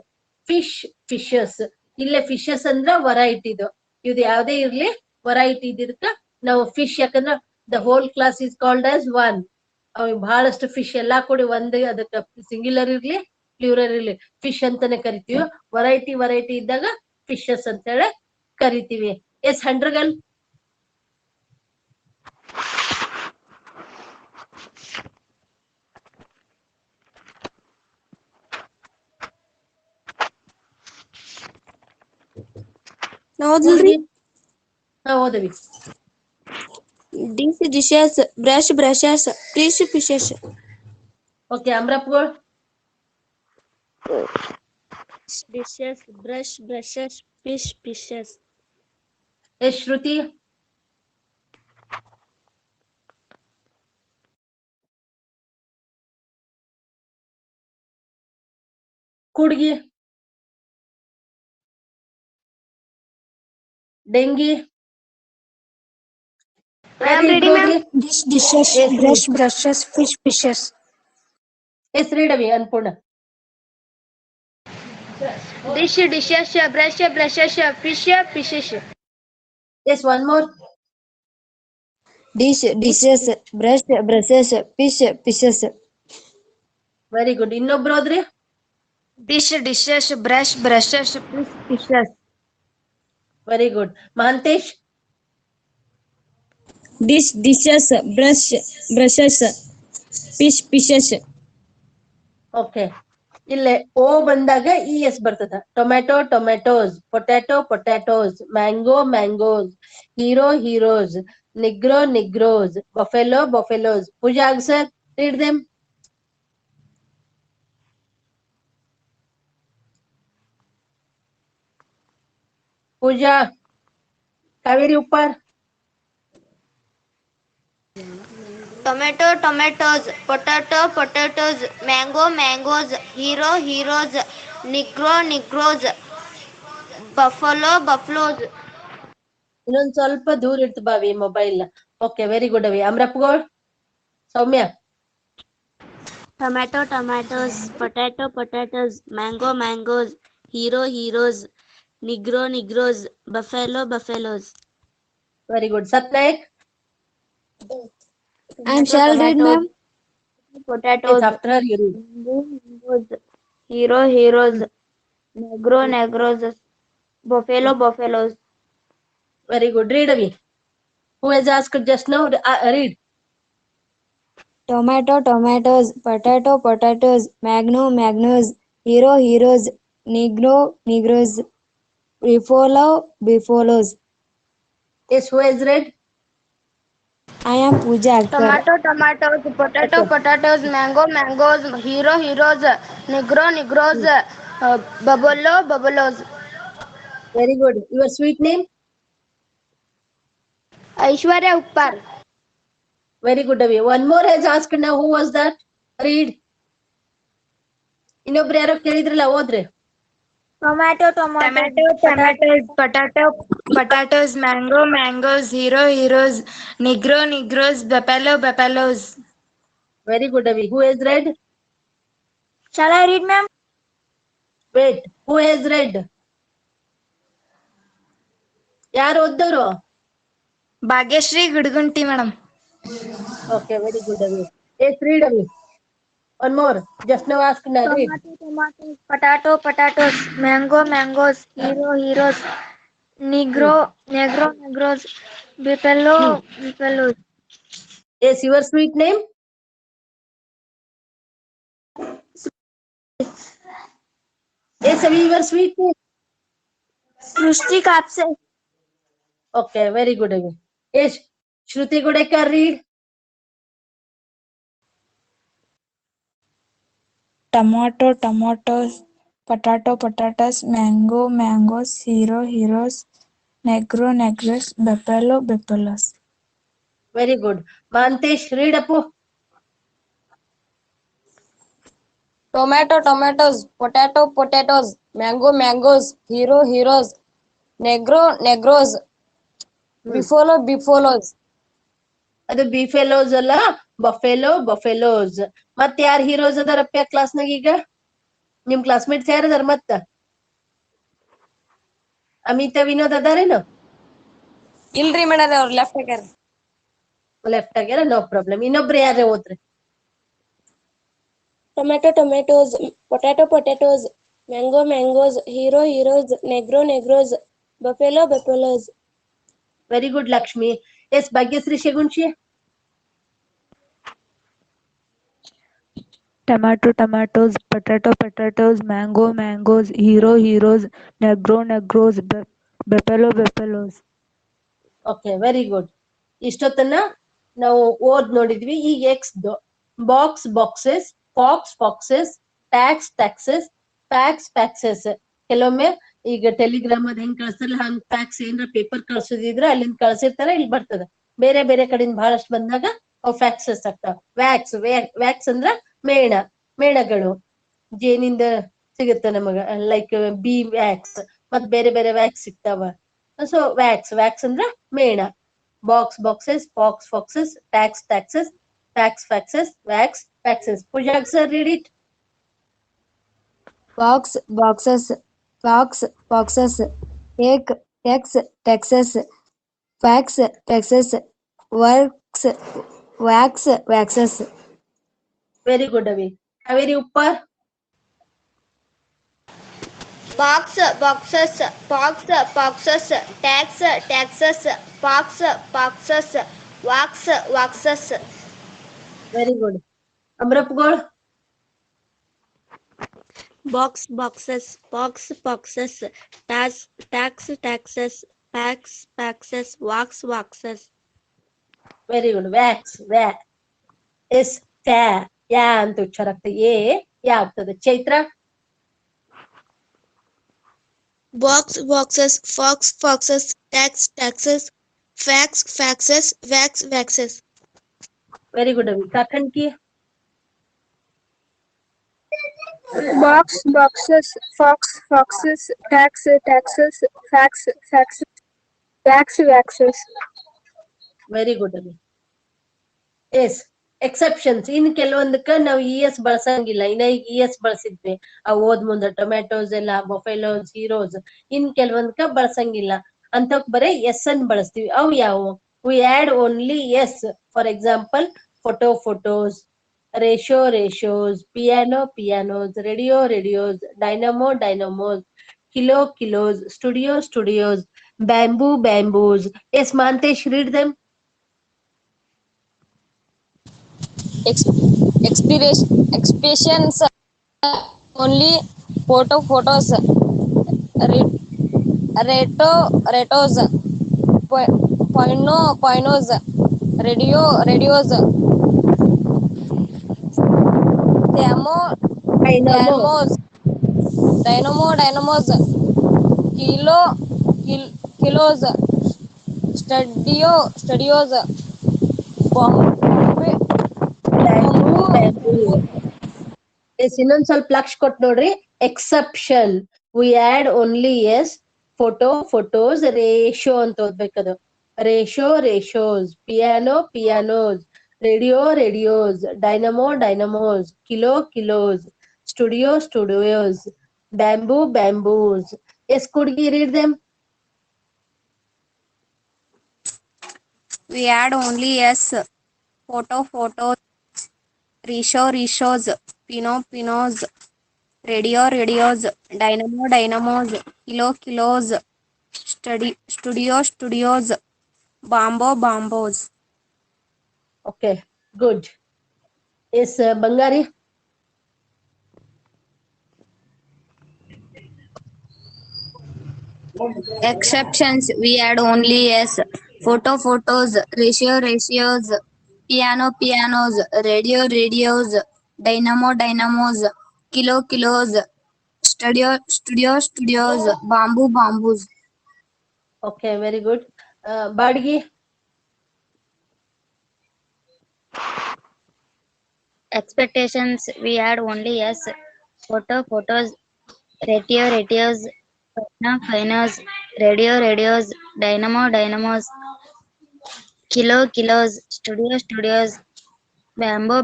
fish, fishes. ಇಲ್ಲೇ ಫಿಶಸ್ ಅಂದ್ರ ವರೈಟಿದು. ಇದು ಯಾವ್ದೇ ಇರ್ಲಿ ವರೈಟಿ ಇದಕ್ಕ ನಾವು ಫಿಶ್, ಯಾಕಂದ್ರ the whole class is called as one. ಬಹಳಷ್ಟು ಫಿಶ್ ಎಲ್ಲಾ ಕೂಡಿ ಒಂದೇ, ಅದಕ್ಕ ಸಿಂಗ್ಯುಲರ್ ಇರ್ಲಿ ಪ್ಲೂರಲ್ ಇರ್ಲಿ ಫಿಶ್ ಅಂತಾನೆ ಕರಿತೀವಿ. ವರೈಟಿ ವರೈಟಿ ಇದ್ದಾಗ ಫಿಶಸ್ ಅಂತ ಹೇಳಿ ಕರಿತೀವಿ. ಎಸ್, ಹಂಡ್ರಗಲ್. ಓದಲ್ರಿ? ಹಾ, ಓದವಿ. dish, dishes, brush, brushes, fish, fishes. Okay, ಅಮ್ರಪ್ಗಳು. dishes, brush, brushes, fish, fishes. Yes, Shruti. Kudgi. Dengi. Dish, dishes, brush, brushes, fish, fishes. Yes, ರೀಡವಿ. Annapurna. Dish, dishes, brush, brushes, fish, fishes. Yes, one more. Dish, dishes, brush, brushes, fish, fishes. Very good. ಇನ್ನೊಬ್ರು ಹೋದ್ರಿ. Dish, dishes, brush, brushes, fish, fishes. Very good. Mahantesh. Dish, dishes, brush, brushes, fish, fishes. Okay, ಇಲ್ಲೇ O ಬಂದಾಗ E S ಬರ್ತದ. Tomato, tomatoes, potato, potatoes, mango, mangoes, hero, heroes, negro, negroes, buffalo, buffaloes. Pooja sir, read them. Pooja. Kaveri Uppar. Tomato, tomatoes, potato, potatoes, mango, mangoes, hero, heroes, negro, negroes, buffalo, buffaloes. ಇನ್ನೊಂದ್ ಸ್ವಲ್ಪ ದೂರ ಇಡ್ತು ಬಾವಿ mobile. Okay, very good ಅವಿ. ಅಮ್ರಪ್ಗೋಳ್. ಸೌಮ್ಯ. Tomato, tomatoes, potato, potatoes, mango, mangoes, hero, heroes, negro, negroes, buffalo, buffaloes. Very good. Satnayak. I shall read, ma'am. Potatoes, after her you read. mangoes, hero, heroes, negro, negroes, buffalo, buffaloes. Very good. Read avi. Who has asked just now? Read. Tomato, tomatoes, potato, potatoes, magno, magnos, hero, heroes, negro, negros, buffalo, buffaloes. Yes, who has read? I am Pooja Atkar. Tomato, tomatoes, potato, Okay. potatoes, mango, mangoes, hero, heroes, negro, negros, bubbalo, bubbalos. Very good. Your sweet name? Aishwarya Uppar. Very good, Avi. One more has asked now. Who was that? Read. ಇನ್ನೊಬ್ರು ಯಾರೋ ಕೇಳಿದ್ರಲ್ಲ ಓದ್ರಿ. Tomato, potatoes, mango, mangoes, hero, heroes, negro, negros, buffaloes. Very good, Avi. Who has read? Shall I read, ma'am? Wait. Who has read? ಯಾರು ಓದ್ದವ್ರು? Bhagyashree Gudgunti madam. Okay, very good, Avi. Yes, read, Avi. One more. Just now ask now. Read. Potatoes, mango, mangoes, hero, heroes, negros, buffaloes. Yes, your sweet name? Yes, Avi, your sweet name? Srushti Kapse. Okay, very good, Avi. Yes, Shruti Gudekar, read. Tomato, tomatoes, potatoes, mango, mangoes, hero, heroes, negro, negros, buffaloes. Very good. Mantesh, read Apu. Tomato, tomatoes, potatoes, mango, mangoes, hero, heroes, negro, negros, buffaloes. ಅದು ಬಿಫೆಲೋಸ್ ಅಲ್ಲ, buffaloes. ಮತ್ ಯಾರು heroes ಅದಾರಪ್ಪ ಕ್ಲಾಸ್ನಾಗ ಈಗ? ನಿಮ್ classmates ಯಾರು ಅದಾರ ಮತ್ತ? ಅಮಿತಾ ವಿನೋದ್ ಅದಾರೇನು? ಇಲ್ರಿ ಮೇಡಮ್ ಅವ್ರ ಲೆಫ್ಟ್ ಆಗ್ಯಾರ. ಲೆಫ್ಟ್ ಆಗ್ಯಾರ, ನೋ ಪ್ರಾಬ್ಲಮ್. ಇನ್ನೊಬ್ರು ಯಾರೇ ಓದ್ರಿ. Tomato, tomatoes, potatoes, mango, mangoes, hero, heroes, negro, negros, buffaloes. Very good Lakshmi. Yes Bhagyashree Shagunshi. Tomato, tomatoes, potatoes, mango, mangoes, hero, heroes, negro, negros, buffaloes. Okay, very good. ಇಷ್ಟೊತ್ತನ್ನ ನಾವು ಓದ್ ನೋಡಿದ್ವಿ. ಈಗ X boxes, foxes, taxes, faxes. ಕೆಲವೊಮ್ಮೆ ಈಗ Telegram ಅದ್ ಹೆಂಗ್ ಕಳ್ಸಲ್ಲ ಹಂಗ್ ಫ್ಯಾಕ್ಸ್ ಏನಾರ ಪೇಪರ್ ಕಳ್ಸೋದಿದ್ರೆ ಅಲ್ಲಿಂದ ಕಳ್ಸಿರ್ತಾರ, ಇಲ್ಲಿ ಬರ್ತದ. ಬೇರೆ ಬೇರೆ ಕಡೆಯಿಂದ ಬಹಳಷ್ಟು ಬಂದಾಗ ಅವ್ ಫ್ಯಾಕ್ಸಸ್ ಆಗ್ತಾವ. ವ್ಯಾಕ್ಸ್ ಅಂದ್ರ ಮೇಣಗಳು, ಜೇನಿಂದ ಸಿಗುತ್ತೆ ನಮಗ. ಲೈಕ್ ಬಿ ವ್ಯಾಕ್ಸ್, ಮತ್ ಬೇರೆ ಬೇರೆ ವ್ಯಾಕ್ಸ್ ಸಿಗ್ತಾವ. ಸೊ ವ್ಯಾಕ್ಸ್ ಅಂದ್ರ ಮೇಣ. Boxes, foxes, taxes, faxes, faxes. Pooja sir, read it. Boxes, foxes, taxes, faxes, waxes. Very good, Avi. Kaveri Uppar. Boxes, taxes, foxes, waxes. Very good. Amrapgol. Boxes, taxes, faxes, waxes. Very good. Wax. Is ಯಾ ಅಂತ ಉಚ್ಚಾರ ಆಗ್ತದೆ. ಯಾ ಆಗ್ತದೆ. Chaitra. Boxes, foxes, taxes, faxes, waxes. Very good, Avi. Kakanki. Boxes, foxes, taxes, faxes, waxes. Very good, Avi. Yes exceptions. ಇನ್ ಕೆಲವೊಂದಕ್ಕ ನಾವು ES ಬಳಸಂಗಿಲ್ಲ. ಇನ್ನ ಈಗ ES ಬಳಸಿದ್ವಿ ಆ ಓದ್ ಮುಂದೆ. ಟೊಮ್ಯಾಟೋಸ್ ಎಲ್ಲ ಬಫೆಲೋಸ್, ಹೀರೋಸ್. ಇನ್ ಕೆಲವೊಂದಕ್ಕ ಬಳಸಂಗಿಲ್ಲ ಅಂತಕ್ ಬರೀ ಎಸ್ ಅನ್ ಬಳಸ್ತೀವಿ. ಅವು ಯಾವುವು? We add only S. For example, photos, ratios, pianos, radios, dynamos, kilos, studios, bamboos. Yes Mantesh, read them. Expressions only photos, retos, poinos, radios, demo, Dynamo. dynamos, kilo, kilos, studios, bomb, Bamboo. Yes ಇನ್ನೊಂದ್ ಸ್ವಲ್ಪ ಲಕ್ಷ ಕೊಟ್ಟು ನೋಡ್ರಿ exception we add only S photos ratio ಅಂತ ಓದ್ಬೇಕದು ratios pianos radios dynamos kilos studios bamboos yes Kudgi read them We add only yes. Photos. Rishos. Pinos. Radios. Dynamos. Kilos. Studios. Bambos. Okay good yes Bangari Exceptions we add only yes. Photos, ratios, pianos, radios, dynamos, kilos, studios, bamboos. Okay very good ಬಾಡ್ಗಿ Expectations we add only yes. Photos, ratios, finos, radios, dynamos, kilos, studios,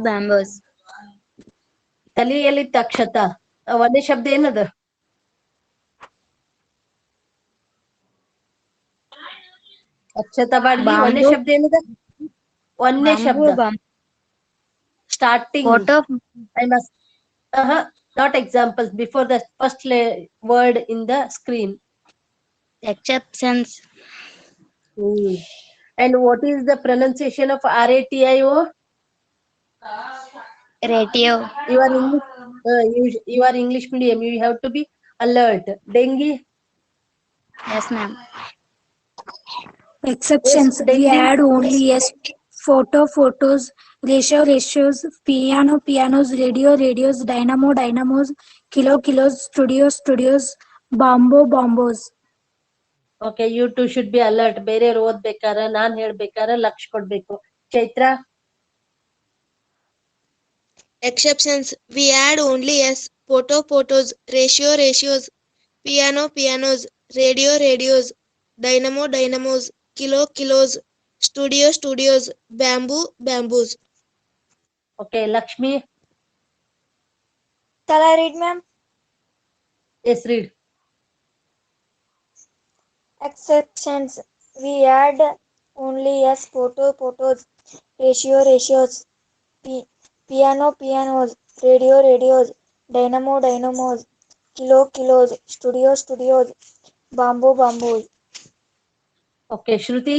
bambos. ತಲೆಯಲ್ಲಿ ಅಕ್ಷತ ಒಂದೇ ಶಬ್ದ ಏನದ ಅಕ್ಷತ ಬಾಡ್ಗಿ ಒಂದೇ ಶಬ್ದ ಏನದ ಒಂದೇ ಶಬ್ದ starting I must not examples before the first word in the screen. Exceptions. And what is the pronunciation of ratio? Ratio. You are English medium, you have to be alert. Dengue? Yes ma'am. Exceptions Yes, we Dengue. add only yes. Photos, ratios, pianos, radios, dynamos, kilos, studios, bambos. Okay, you two should be alert. ಬೇರೆಯವ್ರು ಓದ್ಬೇಕಾರ ನಾನ್ ಹೇಳ್ಬೇಕಾರ ಲಕ್ಷ ಕೊಡ್ಬೇಕು. Chaitra? Exceptions we add only yes. Photos, ratios, pianos, radios, dynamos, kilos, studios, bamboos. Okay, Lakshmi? Shall I read, ma'am? Yes, read. Exceptions we add only yes. Photos, ratios, pianos, radios, dynamos, kilos, studios, bamboos. Okay, Shruti?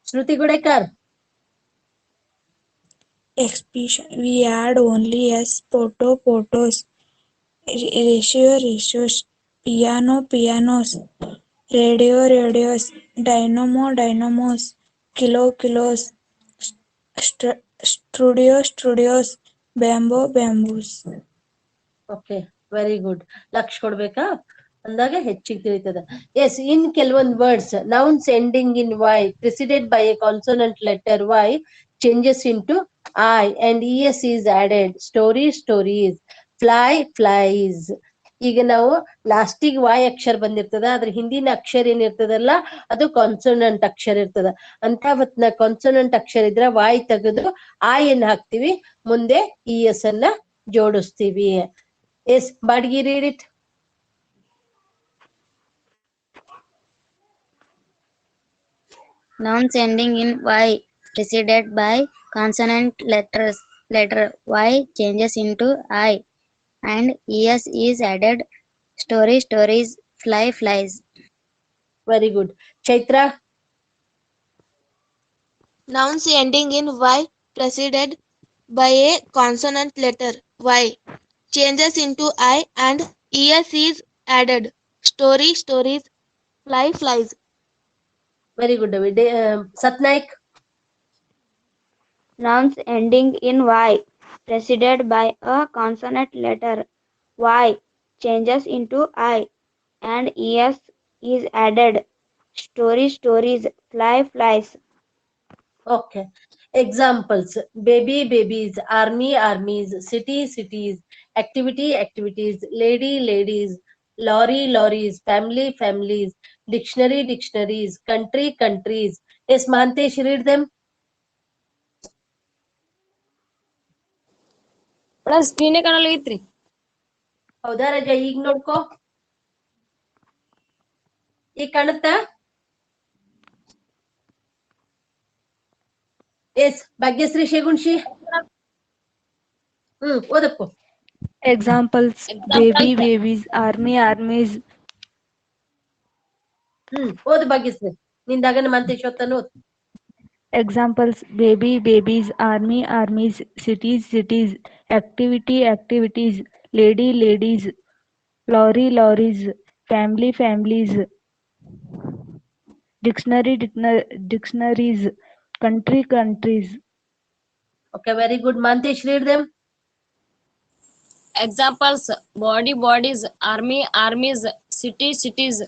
Shruti Gudekar? Expression we add only yes. Photos, ratios, pianos, radios, dynamos, kilos, studios, bamboos. Okay very good ಲಕ್ಷ ಕೊಡ್ಬೇಕಾ ಅಂದಾಗ ಹೆಚ್ಚಿಗೆ ತಿಳಿತದ yes ಇನ್ ಕೆಲವೊಂದು words nouns ending in Y preceded by a consonant letter Y changes into I and es is added stories flies ಈಗ ನಾವು ಲಾಸ್ಟಿಗೆ ವಾಯ್ ಅಕ್ಷರ ಬಂದಿರ್ತದ ಅದ್ರ ಹಿಂದಿನ ಅಕ್ಷರ ಏನಿರ್ತದಲ್ಲ ಅದು ಕಾನ್ಸೋನೆಂಟ್ ಅಕ್ಷರ ಇರ್ತದ ಅಂತ ಹೊತ್ನ ಕಾನ್ಸೋನೆಂಟ್ ಅಕ್ಷರ ಇದ್ರ ವಾಯ್ ತೆಗೆದು ಏನ್ ಹಾಕ್ತಿವಿ ಮುಂದೆ es ಅನ್ನ ಜೋಡಿಸ್ತೀವಿ ಎಸ್ ಬಾಡ್ಗಿ read it. Nouns ending in y preceded by consonant letter y changes into I and es is added stories flies. Very good. Chaitra? Nouns ending in y preceded by a consonant letter y changes into I and es is added. Story, stories. Fly, flies. Very good, David. Satnaik. Nouns ending in Y, preceded by a consonant letter Y, changes into I, and ES is added. Story, stories, fly, flies. Okay. Examples: baby, babies; army, armies; city, cities; activity, activities; lady, ladies; lorry, lorries; family, families; dictionary, dictionaries; country, countries. Yes, Mantesh, read them. ಸ್ಕ್ರೀನೇ ಕಾಣಲಾಗೈತ್ರಿ. ಹೌದಾ ರಜಾ? ಈಗ ನೋಡ್ಕೋ. ಈಗ ಕಾಣುತ್ತಾ? Yes Bhagyashree Shegunshi. ಓದಪ್ಪು. Examples: baby, babies; army, armies; ಓದು Bhagyashree. ನಿಂದಾಗನ Manthesh ಓದ್ತಾನು. Examples: baby, babies; army, armies; cities, cities; activity, activities; lady, ladies; lorry, lorries; family, families; dictionary, dictionaries; country, countries. Okay, very good. Mantesh, read them. Examples: body, bodies; army, armies; city, cities;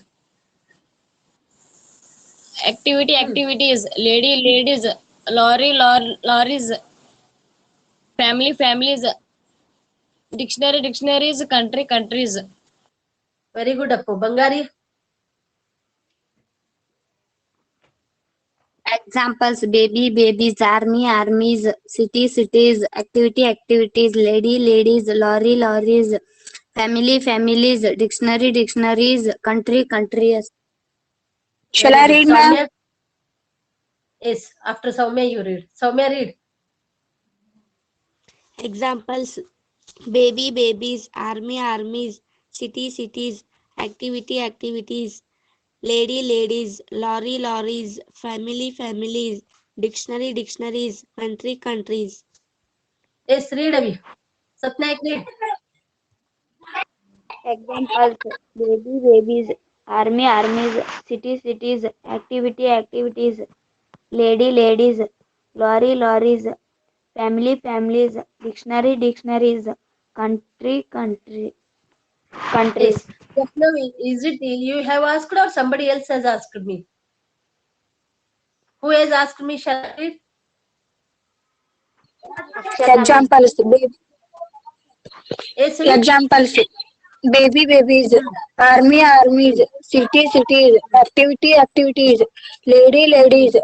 activity, activities; lady, ladies; lorry, lorries; family, families; dictionary, dictionaries; country, countries. Very good, Appu. Bangari. Examples: baby, babies; army, armies; city, cities; activity, activities; lady, ladies; lorry, lorries; family, families; dictionary, dictionaries; country, countries. Shall I read, ma'am? Soumya? Yes, after Soumya you read. Soumya, read. Examples: baby, babies; army, armies; city, cities; activity, activities; lady, ladies; lorry, lorries; family, families; dictionary, dictionaries; country, countries. Yes, read Avi. Satnaik, read. Examples: baby, babies; army, armies; city, cities; activity, activities; lady, ladies; lorry, lorries; family, families; dictionary, dictionaries; country, countries. Yes. Just now, is it you have asked or somebody else has asked me? Who has asked me? Shall I read? Examples, Yes, read. examples, baby, babies; army, armies; city, cities; activity, activities; lady, ladies;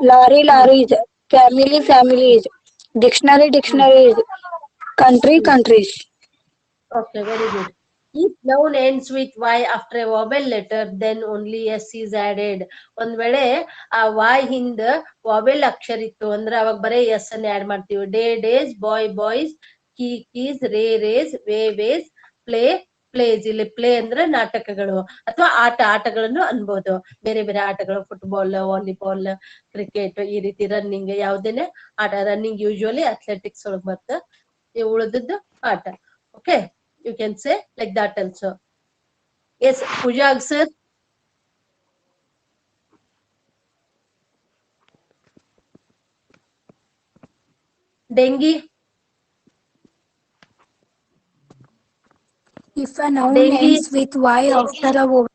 lorry, lorries; family, families; dictionary, dictionaries; country, countries. Okay, very good. If noun ends with Y after a vowel letter, then only S is added. ಒಂದ್ ವೇಳೆ ಆ Y ಹಿಂದ vowel ಅಕ್ಷರ ಇತ್ತು ಅಂದ್ರೆ ಅವಾಗ ಬರೀ S ಅನ್ನ ಆಡ್ ಮಾಡ್ತೀವಿ. Day, days; boy, boys; key, keys; ray, rays; way, ways; play, plays. ಇಲ್ಲಿ ಪ್ಲೇ ಅಂದ್ರೆ ನಾಟಕಗಳು ಅಥವಾ ಆಟಗಳನ್ನು ಅನ್ಬೋದು. ಬೇರೆ ಬೇರೆ ಆಟಗಳು ಫುಟ್ಬಾಲ್, ವಾಲಿಬಾಲ್, ಕ್ರಿಕೆಟ್, ಈ ರೀತಿ ರನ್ನಿಂಗ್ ಯಾವ್ದೇನೆ ಆಟ. ರನ್ನಿಂಗ್ ಯೂಶುವಲಿ ಅಥ್ಲೆಟಿಕ್ಸ್ ಒಳಗ್ ಬರ್ತ. ಉಳಿದದ್ದು ಆಟ. Okay, you can say like that also. Yes, Pujag sir. Dengue. If a noun Dengue. ends with Y after a vowel,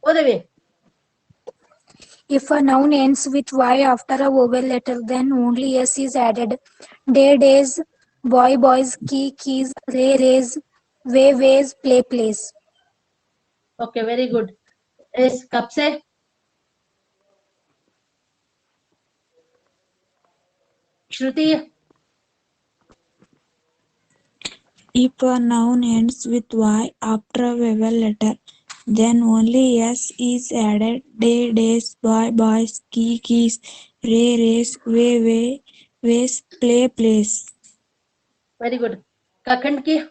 Odavi. if a noun ends with Y after a vowel letter, then only S is added. Day, days; boy, boys; key, keys; ray, rays; way, ways; play, plays. Okay, very good. Yes, Kapse. Shruti. If a noun ends with Y after a vowel letter, then only S is added. Day, days; boy, boys; key, keys; ray, rays; way, ways; play, plays. Very good. Kakandki.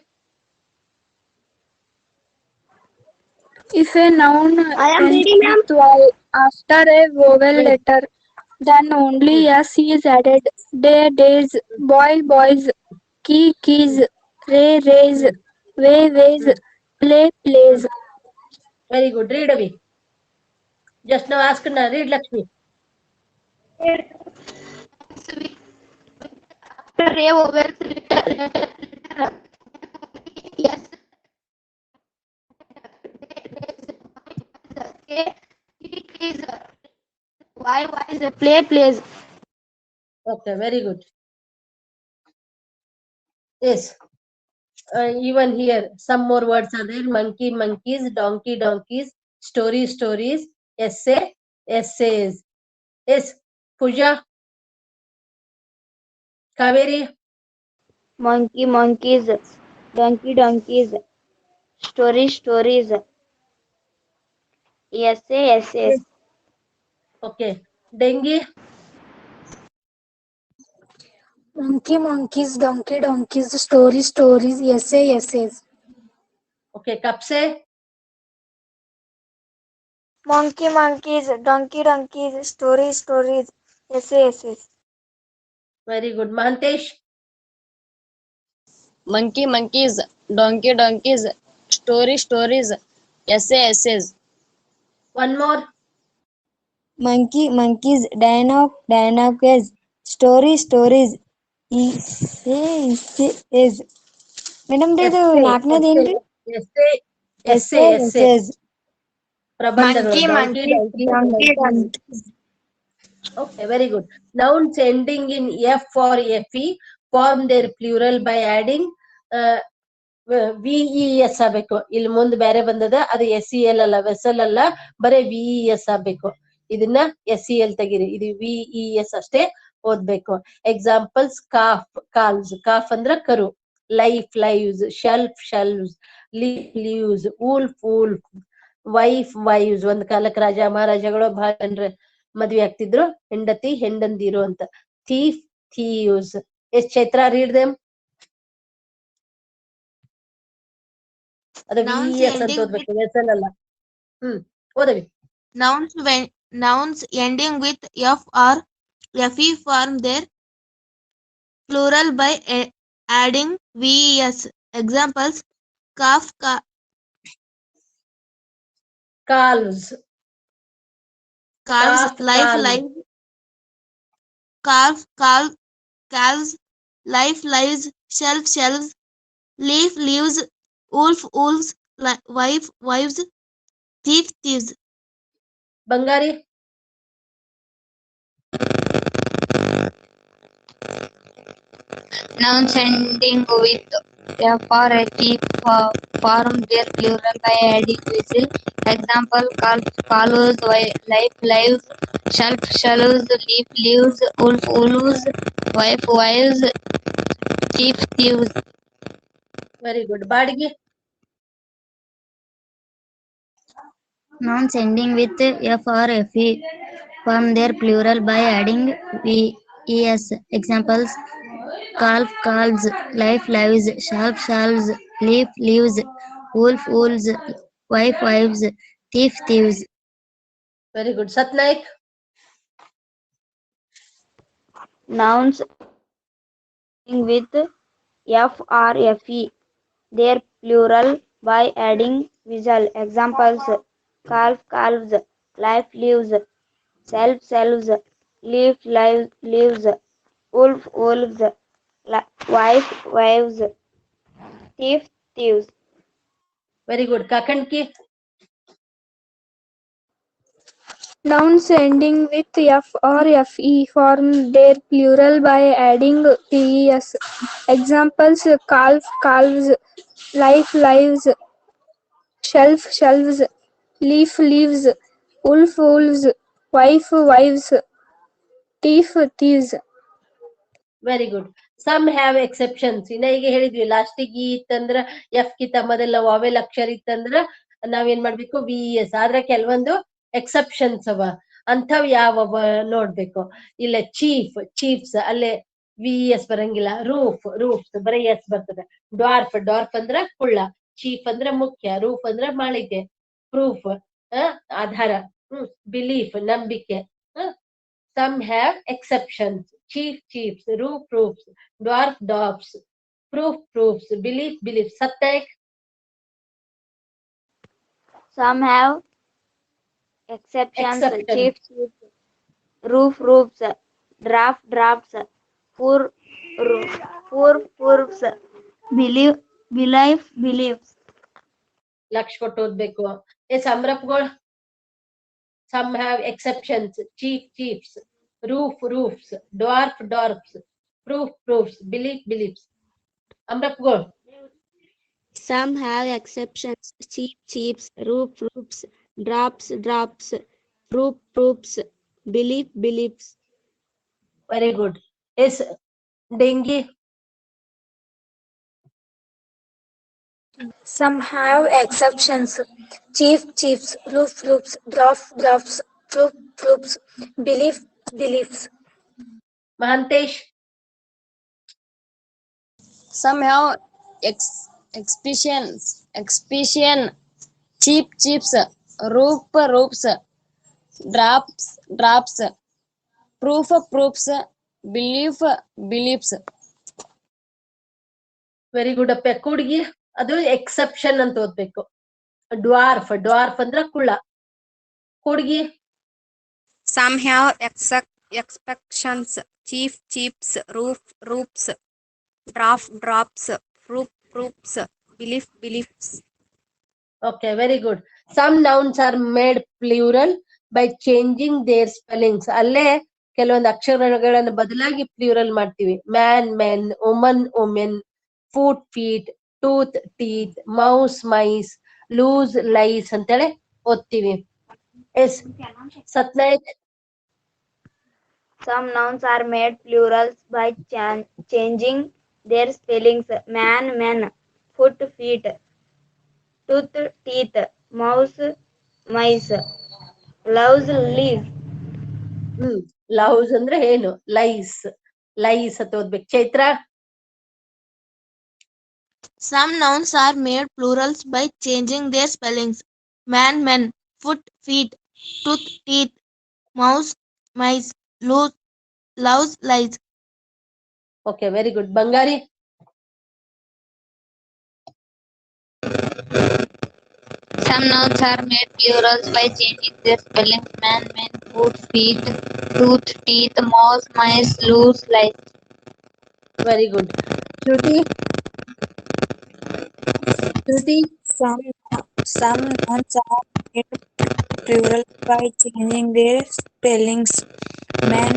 If a noun I am ends reading, ma'am. with Y after a vowel letter, then only S is added. Day, days; boy, boys; keys, raise, ways, plays. Very good. Read away. Just now ask na. Read Lakshmi. Why is a plays? Okay, very good. Yes. Even here, some more words are there. Monkey, monkeys, donkey, donkeys, story, stories, essay, essays. Yes. Pooja, Kaveri, Monkey, monkeys, donkeys, stories, essays. okay. Dengue, monkeys, donkeys, stories, essays. okay. Kapse, monkeys, donkeys, stories, essays. very good. Mahantesh, Monkeys, donkeys, stories, essays. one more. Monkeys, dialogues, stories, is. Madam, ಇದು ನಾಲ್ಕನೇದು ಏನ್ರಿ? essay. Monkey, Prabandhaಗಳು. monkeys. Okay, very good. Nouns ending in F or FE form their plural by adding VES ಆಗಬೇಕು. ಇಲ್ಲಿ ಮುಂದೆ ಬೇರೆ ಬಂದದ ಅದು SEL ಅಲ್ಲ, ವೆಸಲ್ ಅಲ್ಲ, ಬರೀ VES ಆಗಬೇಕು. ಇದನ್ನ SEL ತೆಗಿರಿ. ಇದು VES ಅಷ್ಟೇ ಓದ್ಬೇಕು. ಎಕ್ಸಾಂಪಲ್ಸ್ ಕಾಲ್ಸ್ ಅಂದ್ರೆ ಕರು, lives, shelves, leaves, wolf, wives. ಒಂದ್ ಕಾಲಕ್ಕೆ ರಾಜ ಮಹಾರಾಜಗಳು ಬಹಳ ಜನರ ಮದ್ವೆ ಆಗ್ತಿದ್ರು, ಹೆಂಡತಿ ಹೆಂಡಂದಿರು ಅಂತ. thieves. ಎಷ್ಟ್ ಚೈತ್ರ ರೀಡ್ ದೆಮ್. ಅದು VES ಅಂತ ಓದ್ಬೇಕು, ವೆಸಲ್ ಅಲ್ಲ. ಓದವಿ. Nouns ending with F or FE form their plural by adding VES. Examples: calf, calves, life, calves, lives, shelves, leaves, wolves, wives, thieves. Bangari, Nouns ending with F or FE form their plural by adding vowel. Example: follows, lives, shelves, leaves, wolves, wives, thieves. Very good. ಬಾಡಿಗೆ, Nouns ending with F or FE form their plural by adding VES. Examples: calves, lives, shelves, leaves, wolves, wives, thieves. Very good. Satnaik, Nouns ending with F or FE their plural by adding vowel. Examples: calves, leaves, shelves, leaves, wolves, wives, thieves. Very good. Kakanki, Nouns ending with F or FE form their plural by adding VES. Examples: calves, lives, shelves, leaves, wolves, wives, thieves. Very good. Some have exceptions. ಇನ್ನ ಈಗ ಹೇಳಿದ್ವಿ ಲಾಸ್ಟಿಗೆ E ಇತ್ತಂದ್ರ F ಕಿತ ಮೊದಲ vowel ಅಕ್ಷರ ಇತ್ತಂದ್ರ ನಾವೇನ್ ಮಾಡ್ಬೇಕು, VES. ಆದ್ರೆ ಕೆಲವೊಂದು ಎಕ್ಸೆಪ್ಷನ್ಸ್ ಅವ, ಅಂಥವ್ ಯಾವ ನೋಡ್ಬೇಕು. ಇಲ್ಲ ಚೀಫ್ಸ್ ಅಲ್ಲೇ VES ಬರಂಗಿಲ್ಲ. ರೂಫ್ಸ್ ಬರೀ ಎಸ್ ಬರ್ತದೆ. ಡ್ವಾರ್ಫ್ ಅಂದ್ರ ಕುಳ್ಳ, ಚೀಫ್ ಅಂದ್ರ ಮುಖ್ಯ, ರೂಫ್ ಅಂದ್ರ ಮಾಳಿಗೆ, ಪ್ರೂಫ್ ಆಧಾರ, ಬಿಲೀಫ್ ನಂಬಿಕೆ. Some have exceptions. Chiefs, roofs, dwarfs. proofs, belief. Satyak, Some have exceptions. exception. Chiefs, roofs, drafts, poor, proofs, beliefs. Lakh ಕೊಟ್ಟು ಓದ್ಬೇಕು. ಸಂರಪ್ಗಳು, some have exceptions. Chiefs, roofs, dwarfs, proofs, beliefs. ಅಮ್ರಪ್ಗಳು, Some have exceptions. Chiefs, roofs, drafts, proofs, beliefs. very good. Yes, dengue. Some have exceptions. Chiefs, roofs, drafts, proofs, beliefs. Mahantesh, Some have exception. Chiefs, roofs, drafts, proofs, beliefs. Very good ಅಪ್ಪ. ಕೂಡ್ಗಿ ಅದು exception ಅಂತ ಓದ್ಬೇಕು. Dwarf ಅಂದ್ರ ಕುಳ್ಳ. Kudgi, Some have exceptions. Chiefs, roofs, drafts, proofs, beliefs. okay, very good. Some nouns are made plural by changing their spellings. ಅಲ್ಲೇ ಕೆಲವೊಂದು ಅಕ್ಷರಗಳನ್ನು ಬದಲಾಗಿ plural ಮಾಡ್ತೀವಿ. Man, woman, foot, feet, tooth, teeth, mouse, mice, lose, lies ಅಂತೇಳಿ ಓದ್ತೀವಿ. Yes Satnayak, Some nouns are made plurals by changing their spellings. Man, foot, feet, tooth, teeth, mouse, mice, loves, leaves. Loves ಅಂದ್ರೆ ಏನು? Lies ಅಂತ ಓದ್ಬೇಕು. Chaitra, Some nouns are made plurals by changing their spellings. Man, foot, feet, tooth, teeth, mouse, mice, loves, lies. Okay, very good. Bangari, Some nouns are made plurals by changing their spellings. Man, foot, feet, tooth, teeth, mouse, mice, loose, lies. Very good. Shruti, Some nouns are made plural by changing their spellings. Man,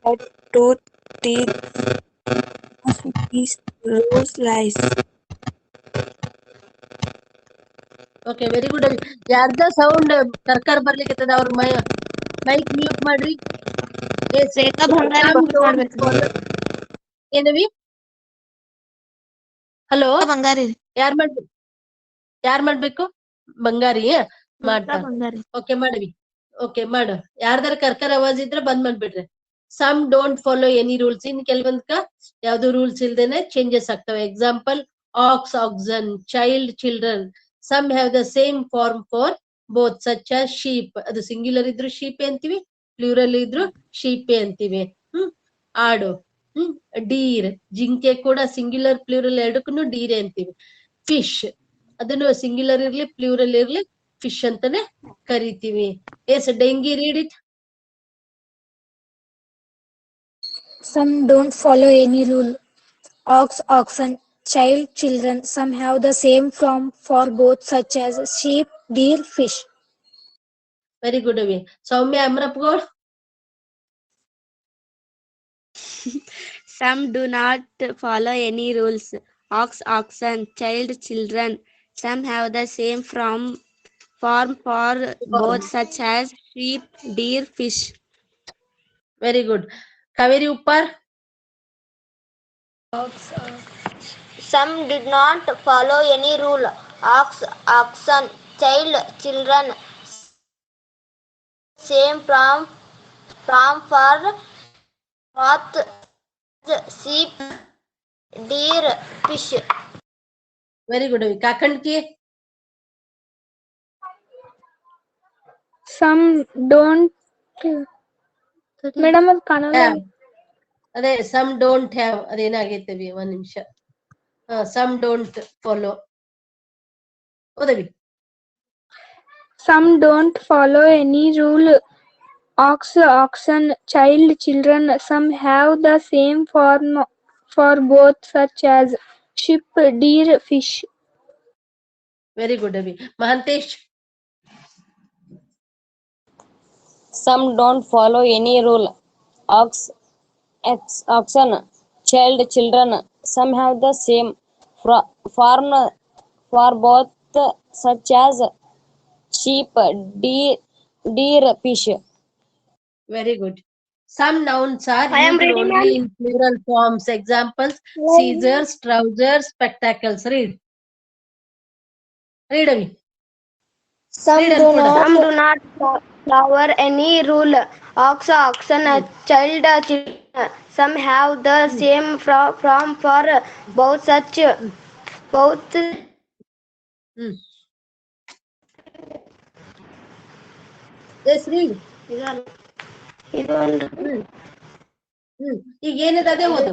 head, tooth, teeth, rose, lies. Okay, very good. ಯಾರ್ದ sound ಕರ್ಕರ್ ಬರ್ಲಿಕ್ಕೆ ಅವ್ರ mic mute ಮಾಡ್ರಿ. ಏನವಿ? Hello, ಬಂಗಾರಿ, ಯಾರ್ ಮಾಡ್ಬೇಕು? ಬಂಗಾರಿ ಮಾಡ್ತಾ. Okay, ಮಾಡವಿ. Okay, ಮಾಡು. ಯಾರ್ದಾರ ಕರ್ಕರ್ ಅವಾಜ್ ಇದ್ರೆ ಬಂದ್ ಮಾಡ್ಬಿಡ್ರಿ. Some don't follow any rules. ಇನ್ ಕೆಲವೊಂದ್ಕ ಯಾವ್ದು ರೂಲ್ಸ್ ಇಲ್ದೇನೆ ಚೇಂಜಸ್ ಆಗ್ತವೆ. Example, oxen, children. Some have the same form for both, such as sheep. ಅದು ಸಿಂಗ್ಯುಲರ್ ಇದ್ರು ಶೀಪೆ ಅಂತೀವಿ, ಪ್ಲೂರಲ್ ಇದ್ರು ಶೀಪೆ ಅಂತೀವಿ. ಆಡು, ಡೀರ್, ಜಿಂಕೆ ಕೂಡ ಸಿಂಗ್ಯುಲರ್ ಪ್ಲೂರಲ್ ಎರಡಕ್ಕೂ ಡೀರೆ ಅಂತೀವಿ. ಫಿಶ್, ಅದನ್ನು ಸಿಂಗ್ಯುಲರ್ ಇರ್ಲಿ ಪ್ಲೂರಲ್ ಇರ್ಲಿ ಫಿಶ್ ಅಂತಾನೆ ಕರಿತೀವಿ. ಎಸ್ ಡೆಂಗಿ, read it. Some don't follow any rule. Oxen, children. Some have the same form for both, such as sheep, deer, fish. Very good ಅವಿ. ಸೌಮ್ಯ, ಅಮ್ರಪ್ಗೋಳ್. Some do not follow any rules. Oxen, children. Some have the same form for both, such as sheep, deer, fish. Very good. Kaveri Uppar. Some did not follow any rule. Oxen, children. Same from for both, sheep, deer, fish. Very good Avi. Kakandki. Some don't. Madam, ಅದು ಕನ್ನಡ ಅದೇ some don't have ಅದೇನಾಗೈತೆ ವಿ ಒಂದ್ ನಿಮಿಷ some don't follow ಓದವಿ Some don't follow any rule. Ox, oxen, child, children. Some have the same form for both, such as sheep, deer, fish. Very good ಅವಿ Mahantesh Some don't follow any rule. Ox, oxen, child, children. Some have the same form for both, such as sheep, deer, fish. Very good some nouns are I am used reading, ಓನ್ಲಿ ma'am. In plural forms examples scissors trousers spectacles read Avi Some Read do and put. Some not do not follow any rule. Ox, oxen, child, children. Some have the same from for both such both. Yes read ಇದು ಅಲ್ರಿ ಈಗ ಏನಿದೆ ಅದೇ ಓದು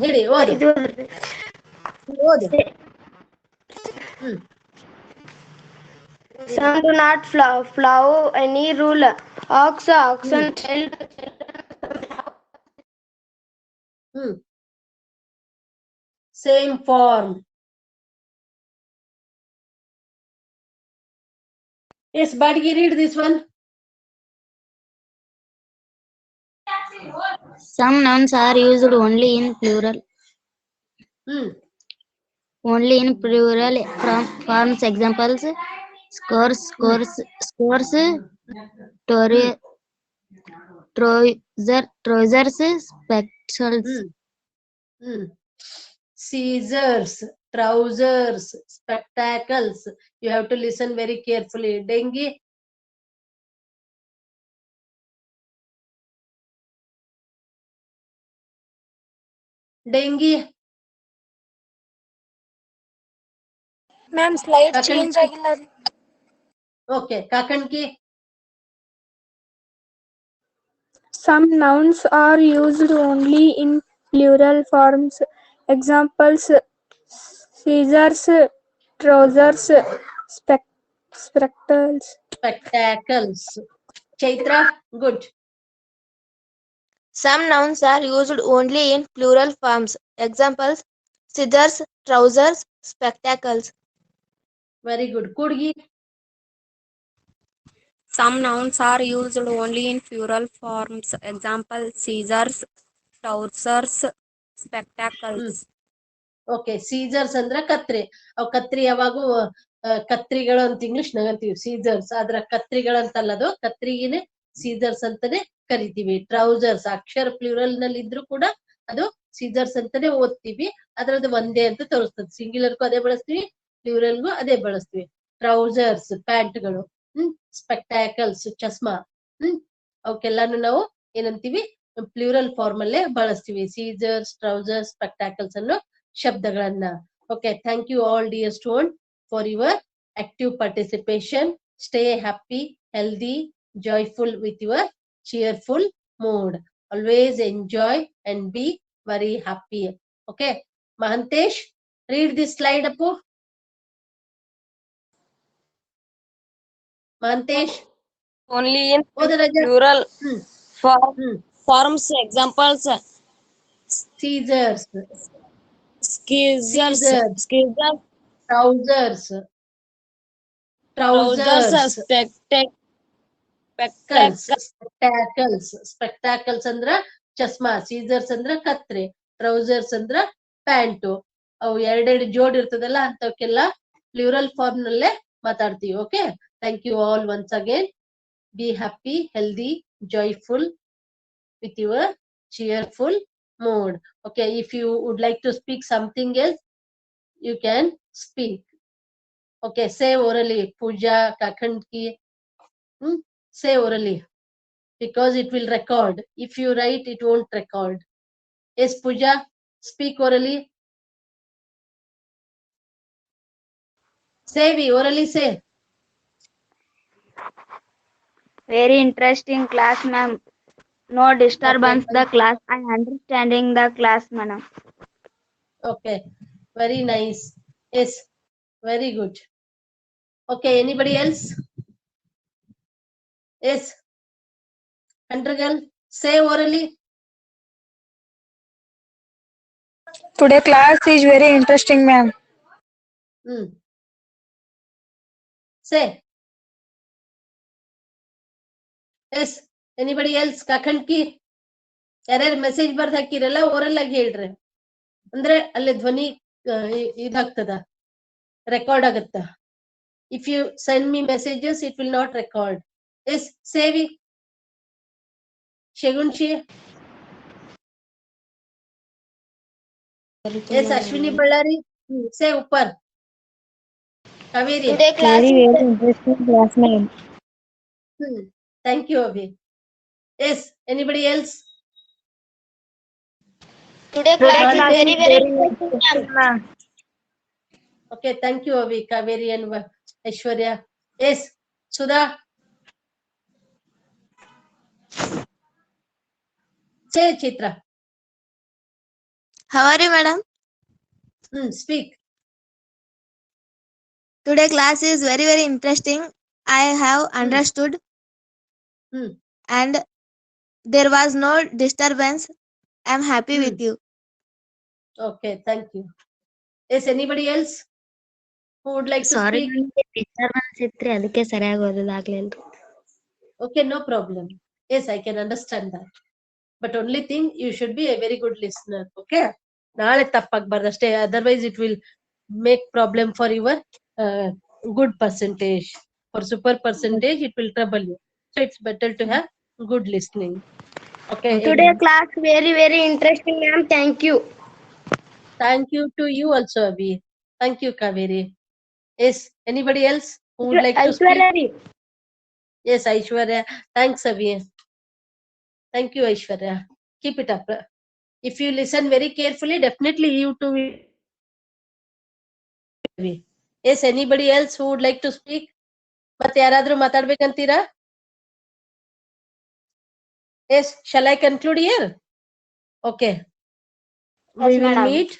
ಹೇಳಿ ಓದು ಇದು ಅಲ್ರಿ ಓದು Some do not follow any rule. Ox, oxen, child, same form yes ಬಾಡಿಗೆ read this one Some nouns are used only in plural. Only in plural forms. Examples: scores, trousers, spectacles. Scissors, trousers, spectacles. You have to listen very carefully. Dengue. Ma'am slide Kakan- change ಆಗಿಲ್ಲ ರೀ. Okay, Kakanki. Some nouns are used only in plural forms. Examples: scissors, trousers, spectacles. Chaitra, good. Some nouns are used only in plural forms. Examples: scissors, trousers, spectacles. Very good. Kurgi. Some nouns are used only in plural forms. Example: scissors, trousers, spectacles. Okay Caesar's ಅಂದ್ರ ಕತ್ರಿ ಅವ್ ಕತ್ರಿ ಯಾವಾಗೂ ಕತ್ರಿಗಳು ಅಂತ English ನಾಗಂತೀವಿ Caesar's ಆದ್ರ ಕತ್ರಿಗಳಂತಲ್ಲದು ಕತ್ರಿಗಿನೇ Caesar's ಅಂತಾನೆ ಕರಿತೀವಿ trousers ಅಕ್ಷರ plural ನಲ್ಲಿ ಇದ್ರು ಕೂಡ ಅದು ಸೀಸರ್ಸ್ ಅಂತಾನೆ ಓದ್ತೀವಿ ಅದ್ರದ್ದು ಒಂದೇ ಅಂತ ತೋರಿಸ್ತದೆ ಸಿಂಗ್ಯುಲರ್ಗೂ ಅದೇ ಬಳಸ್ತೀವಿ ಪ್ಲೂರಲ್ಗೂ ಅದೇ ಬಳಸ್ತೀವಿ ಟ್ರೌಸರ್ಸ್ ಪ್ಯಾಂಟ್ಗಳು ಸ್ಪೆಕ್ಟಾಕಲ್ಸ್ ಚಸ್ಮಾ ಅವಕ್ಕೆಲ್ಲಾನು ನಾವು ಏನಂತೀವಿ ಪ್ಲೂರಲ್ ಫಾರ್ಮ್ ಅಲ್ಲೇ ಬಳಸ್ತೀವಿ ಸೀಸರ್ಸ್ ಟ್ರೌಸರ್ಸ್ ಸ್ಪೆಕ್ಟಾಕಲ್ಸ್ ಅನ್ನೋ ಶಬ್ದಗಳನ್ನ okay thank you all dear student for your active participation. Stay happy, healthy, joyful with your cheerful mood. Always enjoy and be very happy. Okay, Mahantesh, read this slide up. Mahantesh. Only in plural forms. Examples: Scissors, scissors, trousers, spectacles ಅಂದ್ರ ಚಸ್ಮಾ Caesar's ಅಂದ್ರ ಕತ್ರೆ trousers ಅಂದ್ರ pant ಅವು ಎರಡೆರಡು ಜೋಡ್ ಇರ್ತದಲ್ಲ ಅಂತವಕ್ಕೆಲ್ಲ plural form ನಲ್ಲೇ ಮಾತಾಡ್ತೀವಿ okay thank you all once again be happy healthy joyful with your cheerful mood. Okay, if you would like to speak something else, you can speak. Okay, say orally, Puja, Kakanki. Say orally because it will record. If you write, it won't record. Yes, Puja, speak orally. Say, we orally say. Very interesting class, ma'am. No disturbance the class. I understanding the class, madam. Okay, very nice. Yes, very good. Okay, anybody else? Yes, Hunter girl, say orally. Today class is very interesting, ma'am. Say. Yes, anybody else? Kakanki. ಯಾರ್ಯಾರು message ಬರ್ದು ಹಾಕಿರಲ್ಲ oral ಆಗಿ ಹೇಳ್ರಿ ಅಂದ್ರೆ ಅಲ್ಲಿ ಧ್ವನಿ ಇದಾಗ್ತದ record ಆಗತ್ತ if you send me messages it will not record yes ಸೇವಿ ಶಗುನ್ಶಿ ಎಸ್ ಅಶ್ವಿನಿ ಬಳ್ಳಾರಿ ಸೇ Uppar Kaveri Very, very interesting class, ma'am. Thank you Abhi yes anybody else Today class is very, very interesting, ma'am. Okay, thank you, Avi, Kaveri and Aishwarya. Yes, Sudha. Say, Chitra. How are you, madam? Speak. Today class is very, very interesting. I have understood and there was no disturbance. I am happy with you. Okay, thank you. Is anybody else who would like to Sorry, speak? disturbance ಇತ್ರಿ ಅದಕ್ಕೆ ಸರಿಯಾಗಿ ಓದೋದಾಗ್ಲಿಲ್ಲ. Okay, no problem. Yes, I can understand that. But only thing, you should be a very good listener. Okay? ನಾಳೆ ತಪ್ಪಾಗಬಾರ್ದು ಅಷ್ಟೇ, otherwise it will make problem for your good percentage. For super percentage, it will trouble you. So it's better to have good listening. Okay. Today class very, very interesting, ma'am. Thank you. Thank you to you also, Abhi. Thank you, Kaveri. Yes, anybody else who would like to speak? Yes, Aishwarya. Thanks, Abhi. Thank you, Aishwarya. Keep it up. If you listen very carefully, definitely you too will. Yes, anybody else who would like to speak? ಮತ್ತೆ ಯಾರಾದ್ರೂ ಮಾತಾಡ್ಬೇಕಂತೀರಾ? Yes, shall I conclude here? Okay. We will meet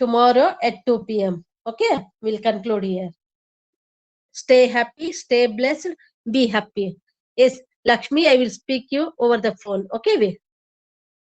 tomorrow at 2 p.m. Okay, we'll conclude here. Stay happy, stay blessed, be happy. Yes, Lakshmi, I will speak you over the phone. Okay,